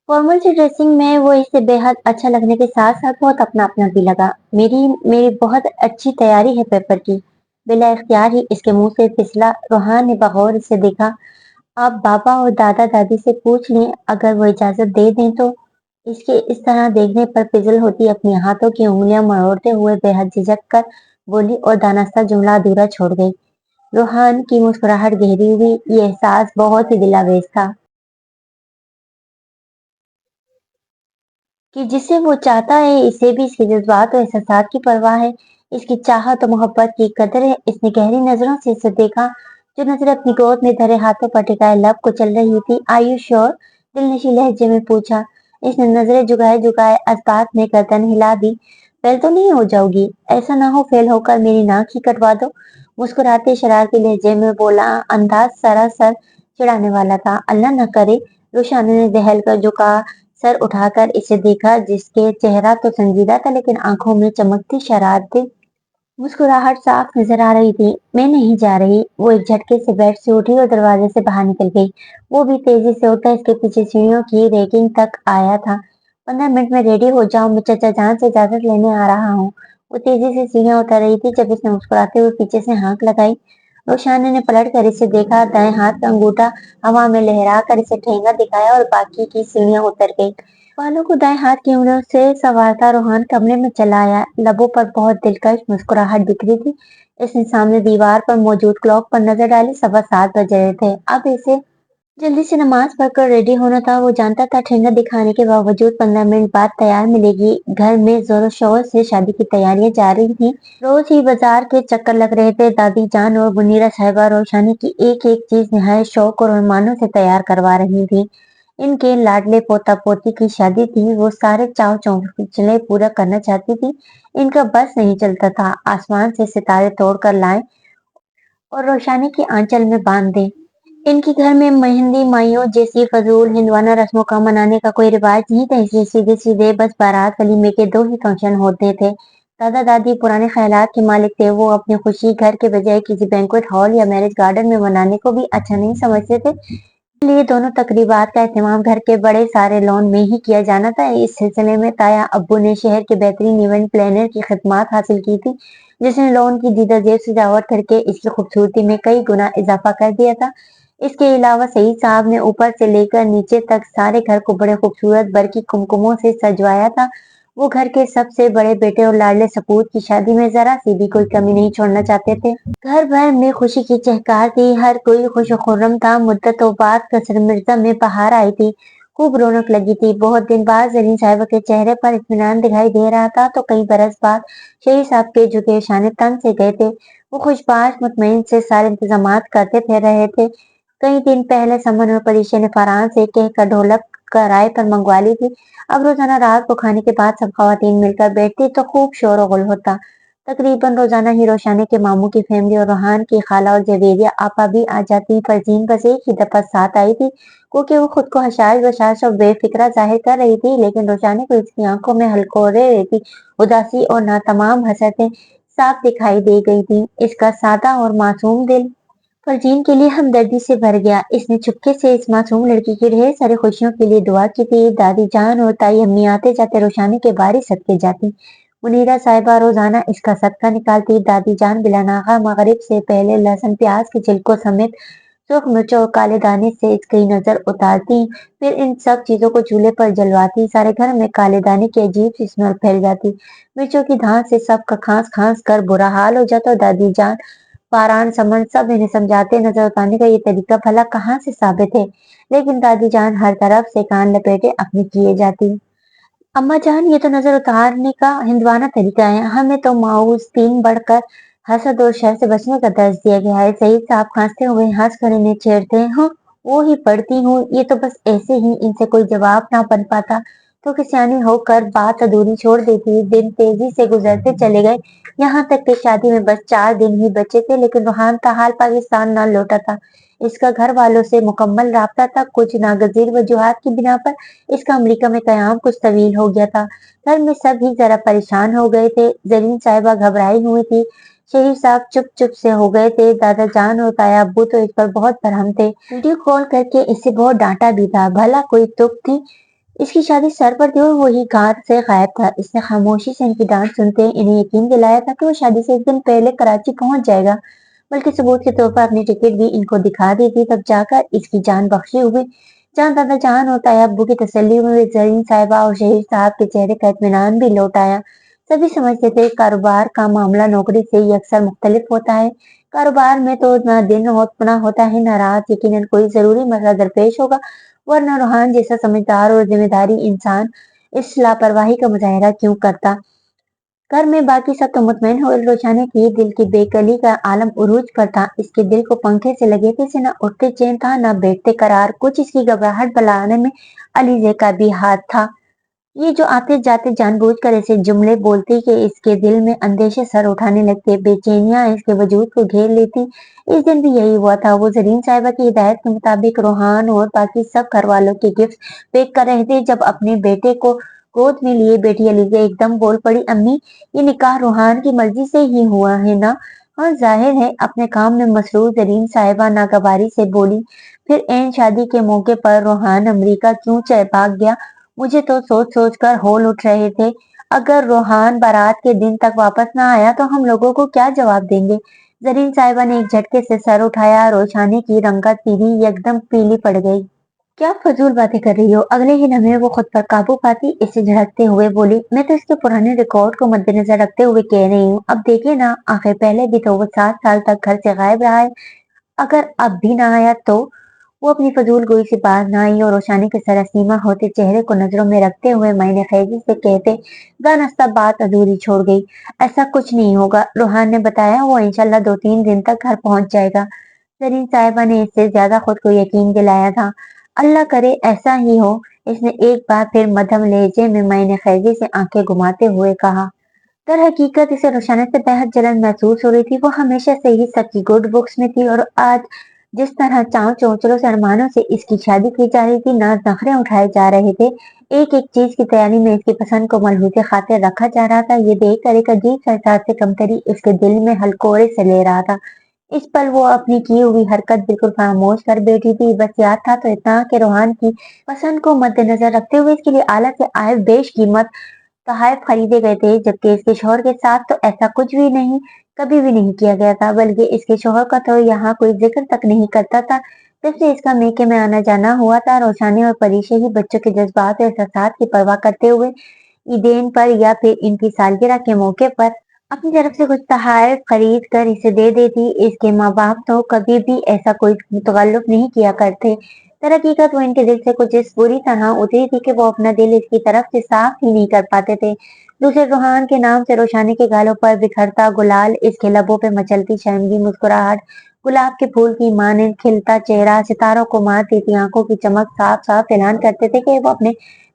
Formal सी dressing में वो इसे बेहद अच्छा लगने के साथ साथ बहुत अपना अपना भी लगा। मेरी मेरी बहुत अच्छी तैयारी है पेपर की। बिला इख्तियार ही इसके मुंह से फिसला। रोहान ने बगौर इसे देखा। आप बाबा और दादा दादी से पूछ लें, अगर वो इजाजत दे दें तो। इसके इस तरह देखने पर फिजल होती अपनी हाथों की उंगलियां मरोड़ते हुए बेहद झिझक कर बोली और दानास्ता जुमला अधूरा छोड़ गई। रोहान की मुस्कुराहट गहरी हुई। ये एहसास बहुत ही दिलावेज था कि जिसे वो चाहता है इसे भी इसके जज्बात और एहसासात की परवाह है। इसकी चाहत और मोहब्बत की कदर है। इसने गहरी नजरों से इसे देखा, जो नजर अपनी गोद में धरे हाथों पर टिकाए लब को चल रही थी। Are you sure? दिलनशी लहजे में पूछा। इसने नजरें झुकाए झुकाए अस्बात में गर्दन हिला दी। फेल तो नहीं हो जाओगी? ऐसा ना हो फेल होकर मेरी नाक ही कटवा दो। मुस्कुराते शरारती लहजे में बोला। अंदाज सरासर चिढ़ाने वाला था। अल्लाह न करे। रुशाने ने दहल कर झुका सर उठाकर इसे देखा, जिसके चेहरा तो संजीदा था लेकिन आंखों में चमकती शरारत मुस्कुराहट साफ नजर आ रही थी। मैं नहीं जा रही। वो एक झटके से बेड से उठी और दरवाजे से बाहर निकल गई। वो भी तेजी से उठकर इसके पीछे सीढ़ियों की रेकिंग तक आया था। 15 मिनट में रेडी हो जाओ, मैं चाचा जान से इजाजत लेने आ रहा हूँ। वो तेजी से सीढ़ियां उतर रही थी जब इसने मुस्कुराते हुए पीछे से हाँक लगाई। रोशाने ने पलट कर इसे देखा। दाएं हाथ का अंगूठा हवा में लहरा कर इसे ठेंगा दिखाया और बाकी की सीढ़ियां उतर गई। बालों को दाएं हाथ की उंगलियों से संवारता रोहन कमरे में चला आया। लबों पर बहुत दिलकश मुस्कुराहट बिखरी थी। इसने सामने दीवार पर मौजूद क्लॉक पर नजर डाली। 7:15 बज रहे थे। अब इसे जल्दी से नमाज पढ़कर रेडी होना था। वो जानता था ठेंगा दिखाने के बावजूद 15 मिनट बाद तैयार मिलेगी। घर में जोरों शोर से शादी की तैयारियां जा रही थी। रोज ही बाजार के चक्कर लग रहे थे। दादी जान और मुनीरा साहिबा रोशानी की एक एक चीज निहायत शौक और अरमानों से तैयार करवा रही थी। इनके लाडले पोता पोती की शादी थी। वो सारे चाव चौचले पूरा करना चाहती थी। इनका बस नहीं चलता था आसमान से सितारे तोड़ कर लाए और रोशानी की आंचल में बांध दे। इनके घर में मेहंदी माइयों जैसी फजूल हिंदवाना रस्मों का मनाने का कोई रिवाज नहीं था, इसलिए सीधे सीधे बस बारात वलीमे के दो ही फंक्शन होते थे। दादा दादी पुराने ख्यालात के मालिक थे। वो अपनी खुशी घर के बजाय किसी बैंक्वेट हॉल या मैरिज गार्डन में मनाने को भी अच्छा नहीं समझते थे। लिए दोनों तकरीबात का एहतमाम घर के बड़े सारे लॉन में ही किया जाना था। इस सिलसिले में ताया अब्बू ने शहर के बेहतरीन इवेंट प्लानर की खिदमात हासिल की थी, जिसने लॉन की दीदा जेब सजावट करके इसकी खूबसूरती में कई गुना इजाफा कर दिया था। इसके अलावा सईद साहब ने ऊपर से लेकर नीचे तक सारे घर को बड़े खूबसूरत बरकी कुमकुमों से सजवाया था। वो घर के सबसे बड़े बेटे और लाडले सपूत की शादी में जरा सी भी कोई कमी नहीं छोड़ना चाहते थे। घर भर में खुशी की चहकार थी। हर कोई खुश खुर्रम था। मुद्दतों बाद कसर मिर्जा में बहार आई थी। खूब रौनक लगी थी। बहुत दिन बाद जरीन साहिबा के चेहरे पर इत्मीनान दिखाई दे रहा था, तो कई बरस बाद शहीद साहब के झुके शाने तन से गए थे। वो खुशबाश मुतमईन से सारे इंतजामात करते थे रहे थे। कई दिन पहले समन और परीक्षा ने फरहान से कहकर ढोलक किराए पर मंगवा ली थी। अब रोजाना रात को खाने के बाद सब खवातीन मिलकर बैठती तो खूब शोर गुल होता। तकरीबन रोजाना ही रोशाने के मामू की फैमिली और रोहान की खाला और जवेरिया आपा भी आ जाती। फरजीन बस एक ही दफा साथ आई थी, क्योंकि वो खुद को हशाश बशाश और बेफिक्रा जाहिर कर रही थी, लेकिन रोशाने को इसकी आंखों में हलकोरे रहती उदासी और ना तमाम हसरतें साफ दिखाई दे गई थी। इसका सादा और मासूम दिल फरजीन के लिए हमदर्दी से भर गया। इसने चुपके से इस मासूम लड़की की ढेर सारी खुशियों के लिए दुआ की थी। दादी जान और ताई अम्मी आते जाते रोशानी के बारी सदके जाती। मुनीरा साहिबा रोजाना इसका सदका निकालती। दादी जान बिलानागा मगरिब से पहले लहसुन प्याज के छिलकों समेत सुर्ख मिर्चों और काले दाने से इसकी नजर उतारती, फिर इन सब चीजों को चूल्हे पर जलवाती। सारे घर में काले दाने की अजीब सी स्मेल फैल जाती। मिर्चों की धात से सबका खांस खांस कर बुरा हाल हो जाता। दादी जान पारान समन सब इन्हें समझाते। नजर उतारने का ये तरीका भला कहाँ से साबित है, लेकिन दादी जान हर तरफ से कान लपेटे अपनी किए जाती। अम्मा जान, ये तो नजर उतारने का हिंदवाना तरीका है। हमें तो माऊस तीन बढ़कर हसद और शर से बचने का दर्ज दिया गया है। सईद साहब खांसते हुए हंस कर इन्हें छेड़ते हैं। हाँ, वो ही पढ़ती हूँ। ये तो बस ऐसे ही इनसे कोई जवाब ना बन पाता तो किसियानी होकर बात अधूरी छोड़ देती। दिन तेजी से गुजरते चले गए। यहाँ तक कि शादी में बस 4 दिन ही बचे थे, लेकिन रोहान ताहाल पाकिस्तान ना लौटा था। इसका घर वालों से मुकम्मल राब्ता था। कुछ नागजीर वजूहात की बिना पर इसका अमेरिका में कयाम कुछ तवील हो गया था। घर में सब ही जरा परेशान हो गए थे। जरीन साहिबा घबराई हुई थी। शहीद साहब चुप चुप से हो गए थे। दादा जान और ताया अब्बू तो इस पर बहुत बरहम थे। वीडियो कॉल करके इसे बहुत डांटा भी था। भला कोई तुक थी इसकी शादी सर पर थी और वही घर से गायब था। इसने खामोशी से इनकी डांट सुनते ही इन्हें यकीन दिलाया था कि वो शादी से एक दिन पहले कराची पहुंच जाएगा, बल्कि सबूत के तौर पर अपनी टिकट भी इनको दिखा दी थी। तब जाकर इसकी जान बख्शी हुई। जहाँ दादा जान और ताया अब्बू की तसल्ली में जरीन साहिबा और शहीद साहब के चेहरे का इत्मीनान भी लौट आया। सभी समझते थे कारोबार का मामला नौकरी से ही अक्सर मुख्तलिफ होता है। कारोबार में तो ना दिन ना होता है ना रात, यकीनन कोई जरूरी मसला दरपेश होगा, वरना रूहान जैसा समझदार और जिम्मेदारी इंसान इस लापरवाही का मुजाहरा क्यों करता। घर में बाकी सब तो मुतमईन हो रोशाने की दिल की बेकली का आलम उरूज पर था। इसके दिल को पंखे से लगे थे से न उठते चैन था न बैठते करार। कुछ इसकी घबराहट बनाने में अलीजे का भी हाथ था। ये जो आते जाते जानबूझकर ऐसे जुमले बोलती कि इसके दिल में अंदेशे सर उठाने लगते, बेचैनियां इसके वजूद को घेर लेती। इस दिन भी यही हुआ था। वो जरीन साहिबा की हिदायत के मुताबिक रोहान और बाकी सब घर वालों के गिफ्ट पैक कर रहे थे जब अपने बेटे को गोद में लिए बेटी अलीजा एकदम बोल पड़ी, अम्मी ये निकाह रोहान की मर्जी से ही हुआ है ना? हाँ जाहिर है। अपने काम में मसरूफ जरीन साहिबा नागवारी से बोली। फिर एन शादी के मौके पर रोहान अमरीका क्यों भाग गया? मुझे तो सोच सोच कर होल उठ रहे थे। अगर रोहान बारात के दिन तक वापस ना आया तो हम लोगों को क्या जवाब देंगे? जरीन साहिबा ने एक झटके से सर उठाया। रोशानी की रंगत सीधी एकदम पीली पड़ गई। क्या फजूल बातें कर रही हो? अगले ही लम्हे वो खुद पर काबू पाती इसे झड़कते हुए बोली, मैं तो इसके पुराने रिकॉर्ड को मद्देनजर रखते हुए कह रही हूँ। अब देखिए ना, आखिर पहले भी तो वो 7 साल तक घर से गायब रहा है। अगर अब भी ना आया तो? वो अपनी फजूल गोई से बाज न आई और रोशानी के सरसीमा होते चेहरे को नजरों में रखते हुए मायने खैजी से कहते दानस्ता बात अधूरी छोड़ गई। ऐसा कुछ नहीं होगा, रूहान ने बताया वो इंशाल्लाह 2-3 दिन तक घर पहुंच जाएगा। जरीन साहिबा ने इससे ज्यादा खुद को यकीन दिलाया था। अल्लाह करे ऐसा ही हो। इसने एक बार फिर मध्यम लहजे में मायने खैजी से आंखें घुमाते हुए कहा। दर हकीकत इसे रोशाना से बेहद जलन महसूस हो रही थी। वो हमेशा से ही सबकी गुड बुक्स में थी और आज जिस तरह चाव चौचलों से अरमानों से इसकी शादी की जा रही थी, नाज नखरे उठाए जा रहे थे, एक एक चीज की तैयारी में इसकी पसंद को मलहूते खातिर रखा जा रहा था, ये देख कर एक अजीब सा एहसास से कमतरी इसके दिल में हलकोरे से ले रहा था। इस पल वो अपनी की हुई हरकत बिल्कुल खामोश कर बैठी थी। बस याद था तो इतना कि रोहान की पसंद को मद्देनजर रखते हुए इसके लिए आला से आए बेशकीमत तोहफे खरीदे गए थे, जबकि इसके शौहर के साथ तो ऐसा कुछ भी नहीं, कभी भी नहीं किया गया था। बल्कि इसके शौहर का तो यहाँ कोई जिक्र तक नहीं करता था। जब से इसका मेके में आना जाना हुआ था, रोशानी और परीशे ही बच्चों के जज्बात और एहसासात की परवाह करते हुए ईदेन पर या फिर इनकी सालगिरह के मौके पर अपनी तरफ से कुछ तोहफे खरीद कर इसे दे देती। इसके माँ बाप तो कभी भी ऐसा कोई तकल्लुफ नहीं किया करते। दरहकीकत वो इनके दिल से कुछ इस बुरी तरह उतरी थी कि वो अपना दिल इसकी तरफ से साफ ही नहीं कर पाते थे। दूसरे रूहान के नाम से रोशानी के गालों पर बिखरता गुलाल, इसके लबों पे मचलती शर्मगी मुस्कुराहट, गुलाब के फूल की मानंद खिलता चेहरा, सितारों को मात देती आंखों की चमक साफ साफ ऐलान करते थे कि वो अपने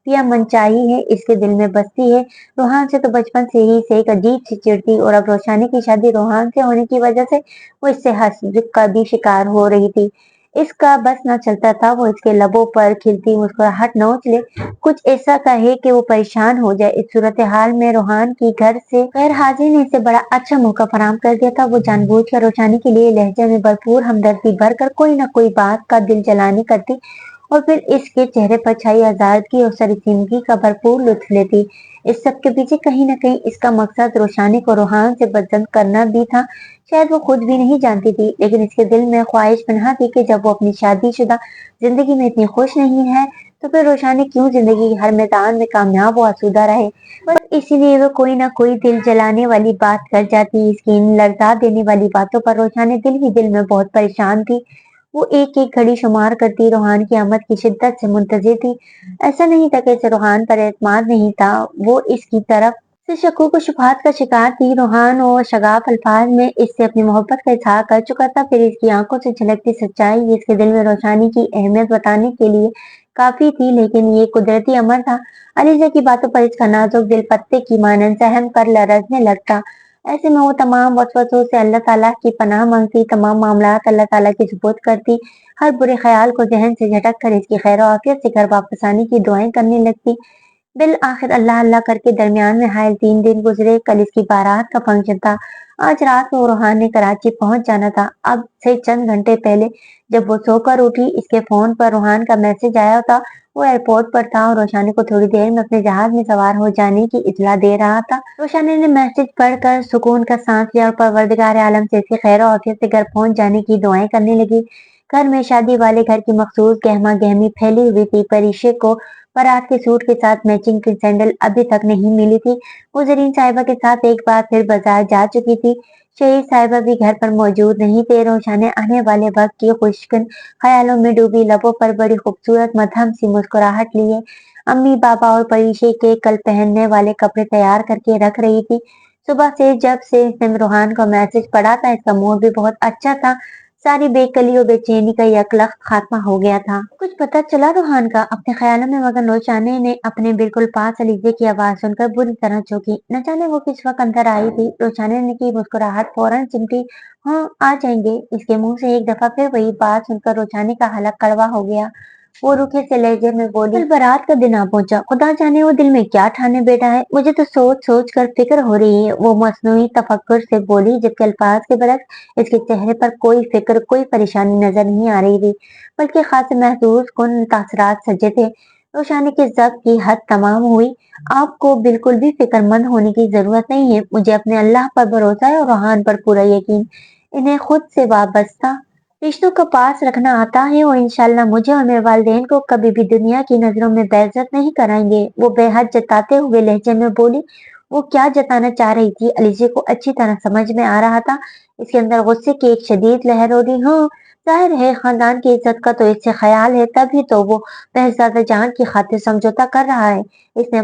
पिया मनचाही है, इसके दिल में बसती है। रोहान से तो बचपन से ही इसे एक अजीब सी चिढ़ती और अब रोशानी की शादी रोहान से होने की वजह से वो इससे हस्द का भी शिकार हो रही थी। इसका बस न चलता था वो इसके लबों पर खिलती मुस्कुराहट नोच ले, कुछ ऐसा कहे कि वो परेशान हो जाए। इस सूरत हाल में रोहान की घर से गैर हाजिरी ने इसे बड़ा अच्छा मौका फराहम कर दिया था। वो जानबूझकर रोशानी के लिए लहजे में भरपूर हमदर्दी भरकर कोई न कोई बात का दिल जलानी करती और फिर इसके चेहरे पर छाई आजादगी और सरसीमगी का भरपूर लुत्फ लेती। इस सब के पीछे कहीं न कहीं इसका मकसद रोशानी को रोहान से बदजन करना भी था। शायद वो खुद भी नहीं जानती थी, लेकिन इसके दिल में ख्वाहिश पनहा थी कि जब वो अपनी शादीशुदा जिंदगी में इतनी खुश नहीं है, तो फिर रोशानी क्यों जिंदगी के हर मैदान में कामयाब और आसूदा रहे। बस इसीलिए वो कोई ना कोई दिल जलाने वाली बात कर जाती। इसकी इन लर्जा देने वाली बातों पर रोशानी दिल ही दिल में बहुत परेशान थी। वो एक एक घड़ी शुमार करती, रोहान की आमद की शिद्दत से मुंतजिर थी। ऐसा नहीं था कि इसे रोहान पर एतमाद नहीं था, वो इसकी तरफ से शकूक व शुबहात का शिकार थी। रोहान और शगाफ अल्फाज में इससे अपनी मोहब्बत का इजहार कर चुका था, फिर इसकी आंखों से झलकती सच्चाई इसके दिल में रोशानी की अहमियत बताने के लिए काफी थी। लेकिन ये कुदरती अमर था, अलीजा की बातों पर इसका नाजुक दिल पत्ते की मानंद सहम कर लरजने लगता। ऐसे में वो तमाम वसवसों से अल्लाह ताला की पनाह मांगती, तमाम मामलात अल्लाह ताला के सुपुर्द करती, हर बुरे ख्याल को जहन से झटक कर इसकी खैर आफियत से घर वापस आने की दुआएं करने लगती। बिल आखिर अल्लाह अल्लाह करके दरमियान में हायल 3 दिन गुजरे। कल इसकी बारात का फंक्शन था। आज रात को रोहान ने कराची पहुंच जाना था। अब से चंद घंटे पहले जब वो सोकर उठी, इसके फोन पर रोहान का मैसेज आया था। वो एयरपोर्ट पर था और रोशानी को थोड़ी देर में अपने जहाज में सवार हो जाने की इत्तला दे रहा था। रोशानी ने मैसेज पढ़कर सुकून का सांस लिया और परवरदिगार आलम से इसके खैर आफियत से घर पहुंच जाने की दुआएं करने लगी। घर में शादी वाले घर की मखसूस गहमा गहमी फैली हुई थी। परीशे को बारात के सूट के साथ मैचिंग की सैंडल अभी तक नहीं मिली थी। वो जरीन साहिबा के साथ एक बार फिर बाजार जा चुकी थी। शहीद साहिबा भी घर पर मौजूद नहीं थे। रोशाने आने वाले वक्त की खुशकिन ख्यालों में डूबी, लबों पर बड़ी खूबसूरत मध्यम सी मुस्कुराहट लिए अम्मी बाबा और परीशे के कल पहनने वाले कपड़े तैयार करके रख रही थी। सुबह से जब से इसने रोहान का मैसेज पढ़ा था, इसका मूड भी बहुत अच्छा था। सारी बेकली और बेचैनी का यकलख्त खात्मा हो गया था। कुछ पता चला रोहान का? अपने ख्यालों में मगन रोशाने ने अपने बिल्कुल पास अलीजे की आवाज सुनकर बुरी तरह चौंकी। न जाने वो किस वक्त अंदर आई थी। रोशाने ने की मुस्कुराहट फौरन सिमटी। हाँ, आ जाएंगे। इसके मुंह से एक दफा फिर वही बात सुनकर रोशाने का हलक कड़वा हो गया। वो रूखे से लहजे में बोली, कल बारात का दिन आ पहुंचा। खुदा जाने वो दिल में क्या ठाने बैठा है। मुझे तो सोच सोच कर फिक्र हो रही है। वो मसनूई तफक्कुर से बोली, जबकि अल्फाज के बरक्स इसके चेहरे पर कोई फिक्र, कोई परेशानी नजर नहीं आ रही थी, बल्कि खास महसूस कुन तासरात सजे थे। रोशानी की जब्त की हद तमाम हुई। आपको बिल्कुल भी फिक्रमंद होने की जरूरत नहीं है। मुझे अपने अल्लाह पर भरोसा है और रोहान पर पूरा यकीन। इन्हें खुद से वाबस्ता रिश्तों को पास रखना आता है और इंशाल्लाह मुझे और मेरे वालिदैन को कभी भी दुनिया की नजरों में बेइज्जत नहीं कराएंगे। वो बेहद जताते हुए लहजे में बोली। वो क्या जताना चाह रही थी, अलीजे को अच्छी तरह समझ में आ रहा था। इसके अंदर गुस्से की एक शदीद लहर हो रही। हाँ, जाहिर है खानदान की इज्जत का तो इससे ख्याल है, तभी तो वो बहजादा जान की खातिर समझौता कर रहा है। इसने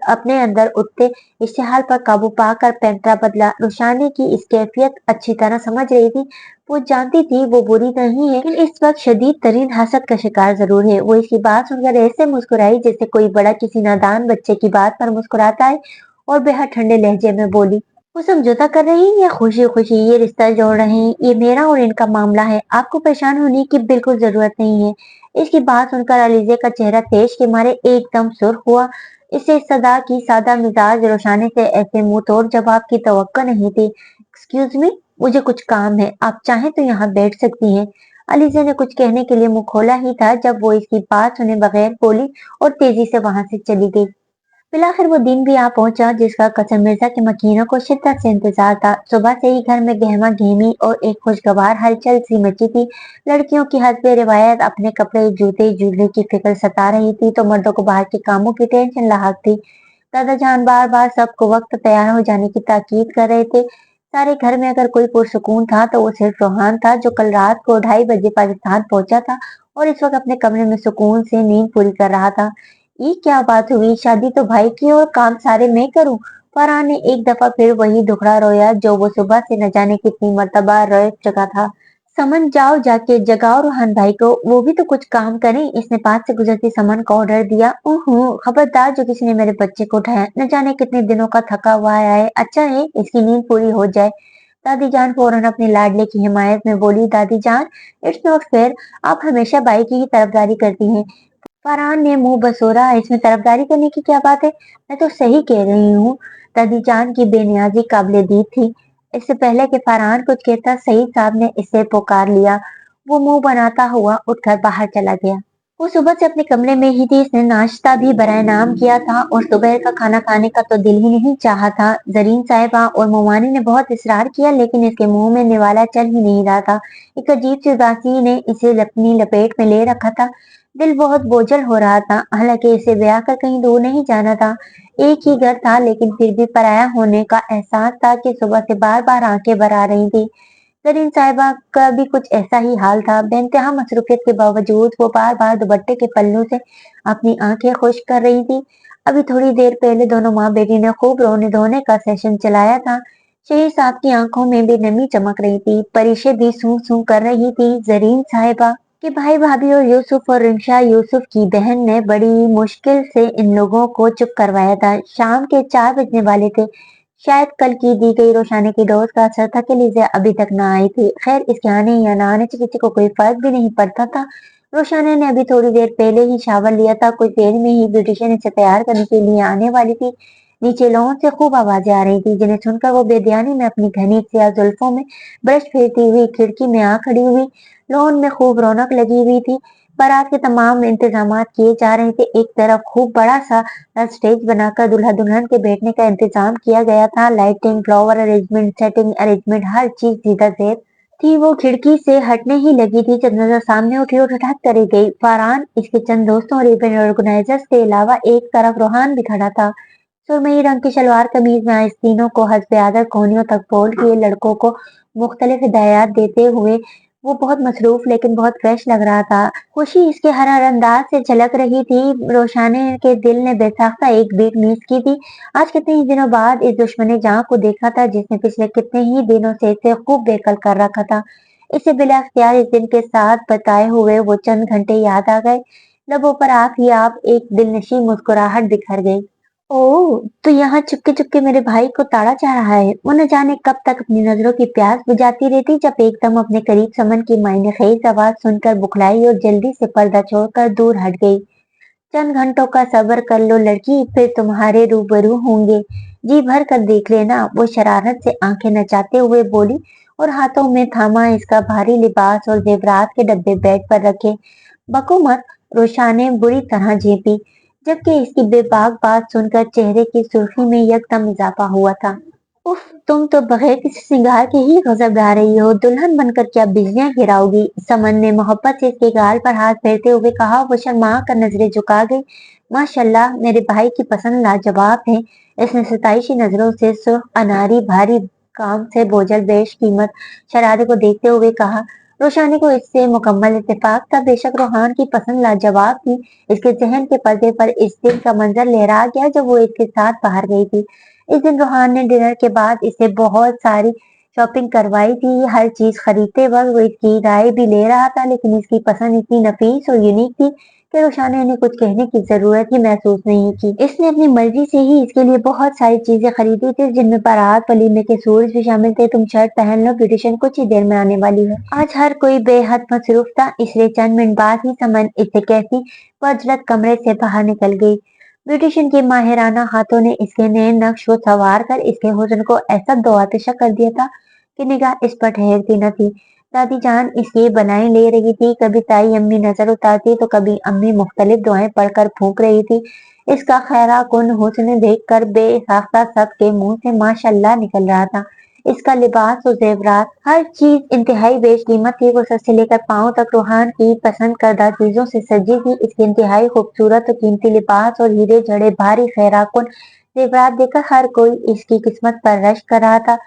अपने अंदर उठते इश्तिहाल पर काबू पाकर पैंतरा बदला। रोशानी की इस कैफियत अच्छी तरह समझ रही थी। वो जानती थी वो बुरी नहीं है, लेकिन इस वक्त शदीद तरीन हसद का शिकार जरूर है। वो इसकी बात सुनकर ऐसे मुस्कुराई जैसे कोई बड़ा किसी नादान बच्चे की बात पर मुस्कुराता है, और बेहद ठंडे लहजे में बोली, वो समझौता कर रही है या खुशी खुशी ये रिश्ता जोड़ रहे हैं? ये मेरा और इनका मामला है। आपको परेशान होने की बिल्कुल जरूरत नहीं है। इसकी बात सुनकर अलीजे का चेहरा तेज के मारे एकदम सुर्ख हुआ। इसे सदा की सादा मिजाज रोशानी से ऐसे मुंह तोड़ जवाब की तवक्को नहीं थी। एक्सक्यूज मी, मुझे कुछ काम है, आप चाहें तो यहाँ बैठ सकती हैं। अलीजे ने कुछ कहने के लिए मुंह खोला ही था जब वो इसकी बात सुने बगैर बोली और तेजी से वहां से चली गई। फिलहाल वो दिन भी आ पहुंचा जिसका कसम मिर्जा के मकीनों को शिद्दत से इंतजार था। सुबह से ही घर में गहमा गहमी और एक खुशगवार हलचल सी मची थी। लड़कियों की हस्बे रिवायत अपने कपड़े, जूते, ज्वेलरी की फिक्र सता रही थी, तो मर्दों को बाहर के कामों की टेंशन लाहक थी। दादा जान बार बार सबको वक्त तैयार हो जाने की ताकीद कर रहे थे। सारे घर में अगर कोई पुरसुकून था तो वो सिर्फ रोहान था, जो कल रात को 2:30 बजे पाकिस्तान पहुंचा था और इस वक्त अपने कमरे में सुकून से नींद पूरी कर रहा था। ये क्या बात हुई? शादी तो भाई की और काम सारे मैं करूं। फरहान ने एक दफा फिर वही दुखड़ा रोया जो वो सुबह से न जाने कितनी मर्तबा रोए चुका था। समन जाओ, जाके जगाओ रोहन भाई को, वो भी तो कुछ काम करें। इसने पास से गुजरती समन को ऑर्डर दिया। ओहो, खबरदार जो किसी ने मेरे बच्चे को उठाया, न जाने कितने दिनों का थका हुआ आया है। अच्छा है इसकी नींद पूरी हो जाए। दादी जान फौरन अपने लाडले की हिमायत में बोली, दादी जान, इट्स नॉट फेयर, आप हमेशा भाई की ही तरफदारी करती हैं। फरहान ने मुंह बसोरा, इसमें तरफदारी करने की क्या बात है? मैं तो सही कह रही हूँ। दादी जान की बेनियाजी काबिले दीद थी। इससे पहले कि फरहान कुछ कहता, सईद साहब ने इसे पुकार लिया। वो मुंह बनाता हुआ उठकर बाहर चला गया। वो सुबह से अपने कमरे में ही थी। इसने नाश्ता भी बराए नाम किया था और दोपहर का खाना खाने का तो दिल ही नहीं चाहा था। जरीन साहिबा और मोमानी ने बहुत इसरार किया, लेकिन इसके मुंह में निवाला चल ही नहीं रहा था। एक अजीब सी उदासी ने इसे अपनी लपेट में ले रखा था। दिल बहुत बोझल हो रहा था। हालांकि इसे ब्याह कर कहीं दूर नहीं जाना था, एक ही घर था, लेकिन फिर भी पराया होने का एहसास था कि सुबह से बार बार आंखें भर आ रही थी। जरीन साहिबा का भी कुछ ऐसा ही हाल था। बेइंतहा मसरूफियत के बावजूद वो बार बार दुपट्टे के पल्लू से अपनी आंखें खुश्क कर रही थी। अभी थोड़ी देर पहले दोनों माँ बेटी ने खूब रोने धोने का सेशन चलाया था। शहीद साहब की आंखों में भी नमी चमक रही थी। परीशे भी सूं सूं कर रही थी। जरीन साहिबा कि भाई भाभी और यूसुफ और रिंशा, यूसुफ की बहन ने बड़ी मुश्किल से इन लोगों को चुप करवाया था। शाम के 4 बजने वाले थे। शायद कल की दी गई रोशानी की डोज का असर था कि लीजिया अभी तक ना आई थी। खैर, इसके आने या ना आने से किसी को कोई फर्क भी नहीं पड़ता था। रोशाना ने अभी थोड़ी देर पहले ही शावर लिया था, कुछ देर में ही ब्यूटिशियन इसे तैयार करने के लिए आने वाली थी। नीचे लॉन से खूब आवाजें आ रही थी, जिन्हें सुनकर वो बेध्यानी में अपनी घनी सियाह जुल्फों में ब्रश फेरती हुई खिड़की में आ खड़ी हुई। लॉन में खूब रौनक लगी हुई थी। बारात के तमाम इंतजामात किए जा रहे थे। एक तरफ खूब बड़ा सा स्टेज बनाकर दूल्हा दुल्हन के बैठने का इंतजाम किया गया था। Lighting, flower arrangement, setting arrangement, हर चीज सीधा से थी। वो खिड़की से हटने ही लगी थी जब नजर सामने उठी और ठठक करी गई। फरहान, इसके चंद दोस्तों और इवेंट ऑर्गेनाइजर्स के अलावा एक तरफ रोहान भी खड़ा था। सुरमई रंग की सलवार कमीज में आज तीनों को हस्बे आदत कोहनियों तक फोल्ड किए लड़कों को मुख्तलिफ हिदायत देते हुए वो बहुत मसरूफ लेकिन बहुत फ्रेश लग रहा था। खुशी इसके हर अंदाज से झलक रही थी। रोशाने के दिल ने बेसाख्ता एक बीट मिस की थी। आज कितने ही दिनों बाद इस दुश्मन जहां को देखा था जिसने पिछले कितने ही दिनों से इसे खूब बेकल कर रखा था। इसे बिला अख्तियार इस दिन के साथ बताए हुए वो चंद घंटे याद आ गए। लबों पर आप ही आप एक दिलनशी मुस्कुराहट बिखर गई। ओह! तो यहाँ चुपके-चुपके मेरे भाई को ताड़ा चाह रहा है। वो न जाने कब तक अपनी नजरों की प्यास बुझाती रहती जब एकदम अपने करीब समन की मायनेखेज आवाज सुनकर बुखलाई और जल्दी से पर्दा छोड़कर दूर हट गई। चंद घंटों का सब्र कर लो लड़की, फिर तुम्हारे रूबरू होंगे। जी भर कर देख लेना, वो शरारत से आंखें नचाते हुए बोली और हाथों में थामा इसका भारी लिबास और जेवरात के डब्बे बेड पर रखे। बको मत, रोशाने बुरी तरह झेपी, जबकि इसकी बेबाक बात सुनकर चेहरे की सुर्खी में यकदम इजाफा हुआ था। उफ, तुम तो बगैर किसी सिंगार के ही गजब गा रही हो। दुल्हन बनकर क्या बिजलियां गिराओगी? समन ने मोहब्बत से इसके गाल पर हाथ फेरते हुए कहा। वो शर्मा कर नजरें झुका गई। माशाल्लाह, मेरे भाई की पसंद लाजवाब है। इसने सताइशी नजरों से सुर्ख अनारी भारी काम से बोझल बेशकीमत शरारे को देखते हुए कहा। रोशानी को इससे मुकम्मल इत्तेफाक था। बेशक रोहान की पसंद लाजवाब थी। इसके जहन के पर्दे पर इस दिन का मंजर लहरा गया जब वो इसके साथ बाहर गई थी। इस दिन रोहान ने डिनर के बाद इससे बहुत सारी शॉपिंग करवाई थी। हर चीज खरीदते वक्त वो इसकी राय भी ले रहा था, लेकिन इसकी पसंद इतनी नफीस और यूनिक थी कि रोशाने ने कुछ कहने की जरूरत ही महसूस नहीं की। इसने अपनी मर्जी से ही इसके लिए बहुत सारी चीजें खरीदी थी, जिनमें बारात वलीमे के सूरज भी शामिल थे। तुम शर्ट पहन लो, ब्यूटिशियन कुछ ही देर में आने वाली है। आज हर कोई बेहद मसरूफ था, इसलिए चंद मिनट बाद ही समन इसे कहती वजरत कमरे से बाहर निकल गई। ब्यूटिशियन के माहिराना हाथों ने इसके नए नक्श को संवार कर इसके हुस्न को ऐसा दो आतिशा कर दिया था कि निगाह इस पर ठहरती न थी। दादी जान इसकी बनाई ले रही थी, कभी ताई अम्मी नजर उतारती तो कभी अम्मी मुख्तलिफ दुआएं पढ़कर फूंक रही थी। इसका खैरा कुन हुस्न देखकर बेसाख्ता सबके मुंह से माशाल्लाह निकल रहा था। इसका लिबास और जेवरात हर चीज इंतहाई बेशकीमत थी। वो सर से लेकर पांव तक रूहान की पसंद करदा चीजों से सजी थी। इसके इंतहाई खूबसूरत और कीमती लिबास और हीरे जड़े भारी खैराकुन जेवरात देखकर हर कोई इसकी किस्मत पर रश कर रहा था।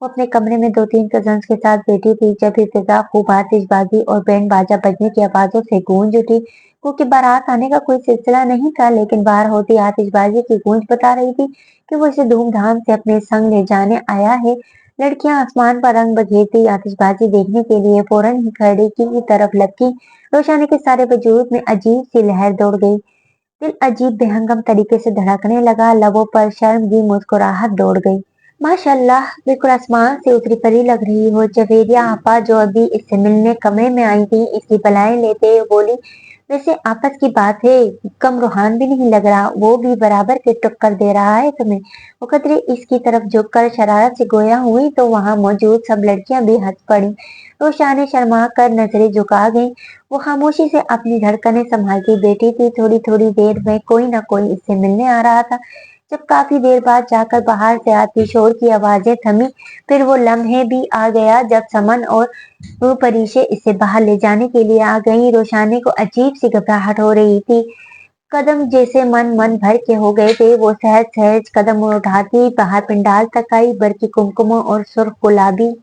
वो अपने कमरे में दो तीन कजन्स के साथ बैठी थी जब इब्तिदा खूब आतिशबाजी और बैंड बाजा बजने की आवाजों से गूंज उठी। क्योंकि बारात आने का कोई सिलसिला नहीं था, लेकिन बाहर होती आतिशबाजी की गूंज बता रही थी कि वो इसे धूमधाम से अपने संग ले जाने आया है। लड़कियां आसमान पर रंग बखेरती आतिशबाजी देखने के लिए फौरन ही खिड़की की तरफ लपकी। रोशानी के सारे वजूद में अजीब सी लहर दौड़ गई। दिल अजीब बेहंगम तरीके से धड़कने लगा। लबों पर शर्म की मुस्कुराहट दौड़ गई। माशाल्लाह, बिल्कुल आसमान से उतरी परी लग रही हो। जवेरिया आपा जो अभी इससे मिलने कमरे में आई थी, इसकी बलाएं लेते हुए बोली। वैसे आपस की बात है, कम रूहान भी नहीं लग रहा, वो भी बराबर के टक्कर दे रहा है तुम्हें। वो कतरे इसकी तरफ झुककर शरारत से गोया हुई तो वहां मौजूद सब लड़कियां भी हंस पड़ी। रोशाने शर्मा कर नजरें झुका गई। वो खामोशी से अपनी धड़कनें संभालती बैठी थी। थोड़ी थोड़ी देर में कोई ना कोई इससे मिलने आ रहा था। जब काफी देर बाद जाकर बाहर से आती शोर की आवाजें थमी, फिर वो लम्हे भी आ गया जब समन और वो परीशे इसे बाहर ले जाने के लिए आ गई। रोशाने को अजीब सी घबराहट हो रही थी। कदम जैसे मन मन भर के हो गए थे। वो सहज सहज कदम उठाती बाहर पंडाल तक आई। बरकी कुमकुम और सुर्ख गुलाबी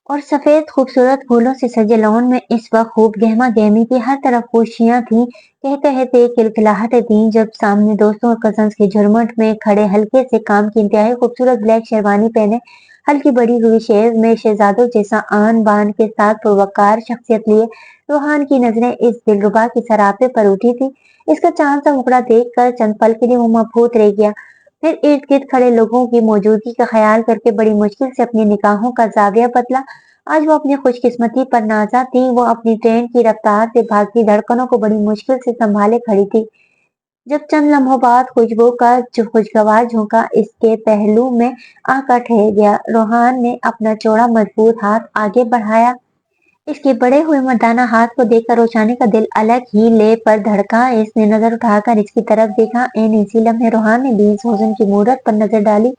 और सफेद खूबसूरत फूलों से सजे लॉन में इस वक्त खूब गहमा गहमी थी। हर तरफ खुशियां थी। कहते कहते खिलखिलाहटें थी जब सामने दोस्तों और कजन्स के झुरमुट में खड़े हल्के से काम की इंतहाई खूबसूरत ब्लैक शेरवानी पहने हल्की बड़ी हुई शेर में शहजादों जैसा आन बान के साथ पुरवकार शख्सियत लिए रूहान की नजरें इस दिलरुबा की सरापे पर उठी थी। इसका चांद सा मुखड़ा देख कर चंद पल के लिए वो मबहूत रह गया। फिर इर्द गिर्द खड़े लोगों की मौजूदगी का ख्याल करके बड़ी मुश्किल से अपनी निगाहों का जाविया बदला। आज वो अपनी खुशकिस्मती पर नाज़ा थी। वो अपनी ट्रेन की रफ्तार से भागती धड़कनों को बड़ी मुश्किल से संभाले खड़ी थी। जब चंद लम्हों बाद खुशबू का जो खुशगवार झोंका इसके पहलू में आकर ठहर गया, रोहान ने अपना चौड़ा मजबूत हाथ आगे बढ़ाया। इसके बड़े हुए मर्दाना हाथ को देखकर रोशानी का दिल अलग ही ले पर धड़का। इसने नजर उठाकर इसकी तरफ देखा। इसी लम्हे रोहान ने भी इस हुस्न की मूरत पर नजर डाली।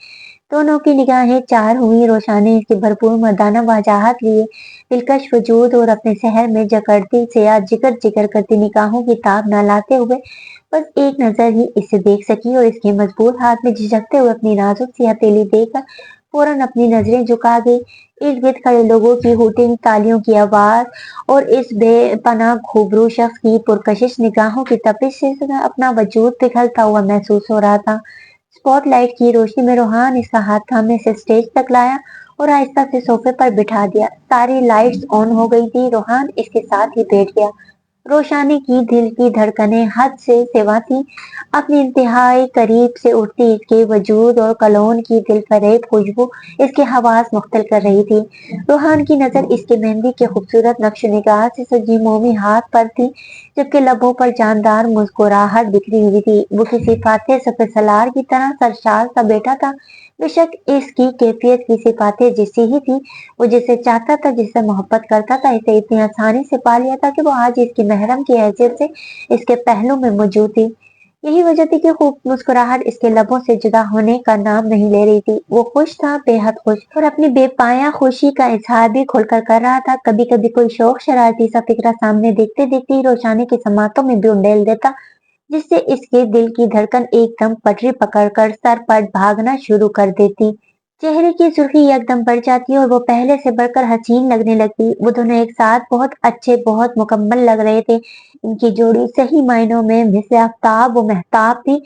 दोनों की निगाहें चार हुई। रोशानी इसकी भरपूर मर्दाना वजाहत लिए दिलकश वजूद और अपने शहर में जकड़ती से या जिगर जिगर करती निगाहों की ताब न लाते हुए बस एक नजर ही इसे देख सकी और इसके मजबूत हाथ में झिझकते हुए अपनी नाजुक सी हथेली देखकर फौरन अपनी नजरें झुका गई। इर्द गिर्द खड़े लोगों की हूटिंग, तालियों की आवाज और इस बेपनाह खूबरू शख्स की पुरकशिश निगाहों की तपिश से अपना वजूद पिघलता हुआ महसूस हो रहा था। स्पॉटलाइट की रोशनी में रोहान इसका हाथ थामे से स्टेज तक लाया और आहिस्ता से सोफे पर बिठा दिया। सारी लाइट्स ऑन हो गई थी। रोहान इसके साथ ही बैठ गया। रोशानी की दिल की धड़कनें हद से सिवा थी। अपनी इंतहाई करीब से उठती इसके वजूद और कलोन की दिलफरेब खुशबू इसके हवास मुख्तल कर रही थी। रोहान की नजर इसके मेहंदी के खूबसूरत नक्श निगाह से सजी मोमी हाथ पर थी, जबकि लबों पर जानदार मुस्कुराहट बिखरी हुई थी। वो किसी फाते सफेद सलार की तरह सरशार सा बैठा था। बेशक इसकी कैफियत की सिफातें जैसी ही थी। वो जिसे चाहता था, जिससे मोहब्बत करता था, इसे इतनी आसानी से पा लिया था कि वो आज इसकी महरम की हैसियत से इसके पहलू में मौजूद थी। यही वजह थी कि खूब मुस्कुराहट इसके लबों से जुदा होने का नाम नहीं ले रही थी। वो खुश था, बेहद खुश, और अपनी बेपाया खुशी का इजहार भी खुलकर कर रहा था। कभी कभी कोई शौक शरारती सा फिक्रा सामने देखते देखते ही रोशानी की समातों में भी उंडेल देता, जिससे इसके दिल की धड़कन एकदम पटरी पकड़कर सर पर भागना शुरू कर देती। चेहरे की सुर्खी एकदम बढ़ जाती और वो पहले से बढ़कर हसीन लगने लगती। वो दोनों एक साथ बहुत अच्छे, बहुत मुकम्मल लग रहे थे। इनकी जोड़ी सही मायनों में मिस्र आफ्ताब व महताब थी।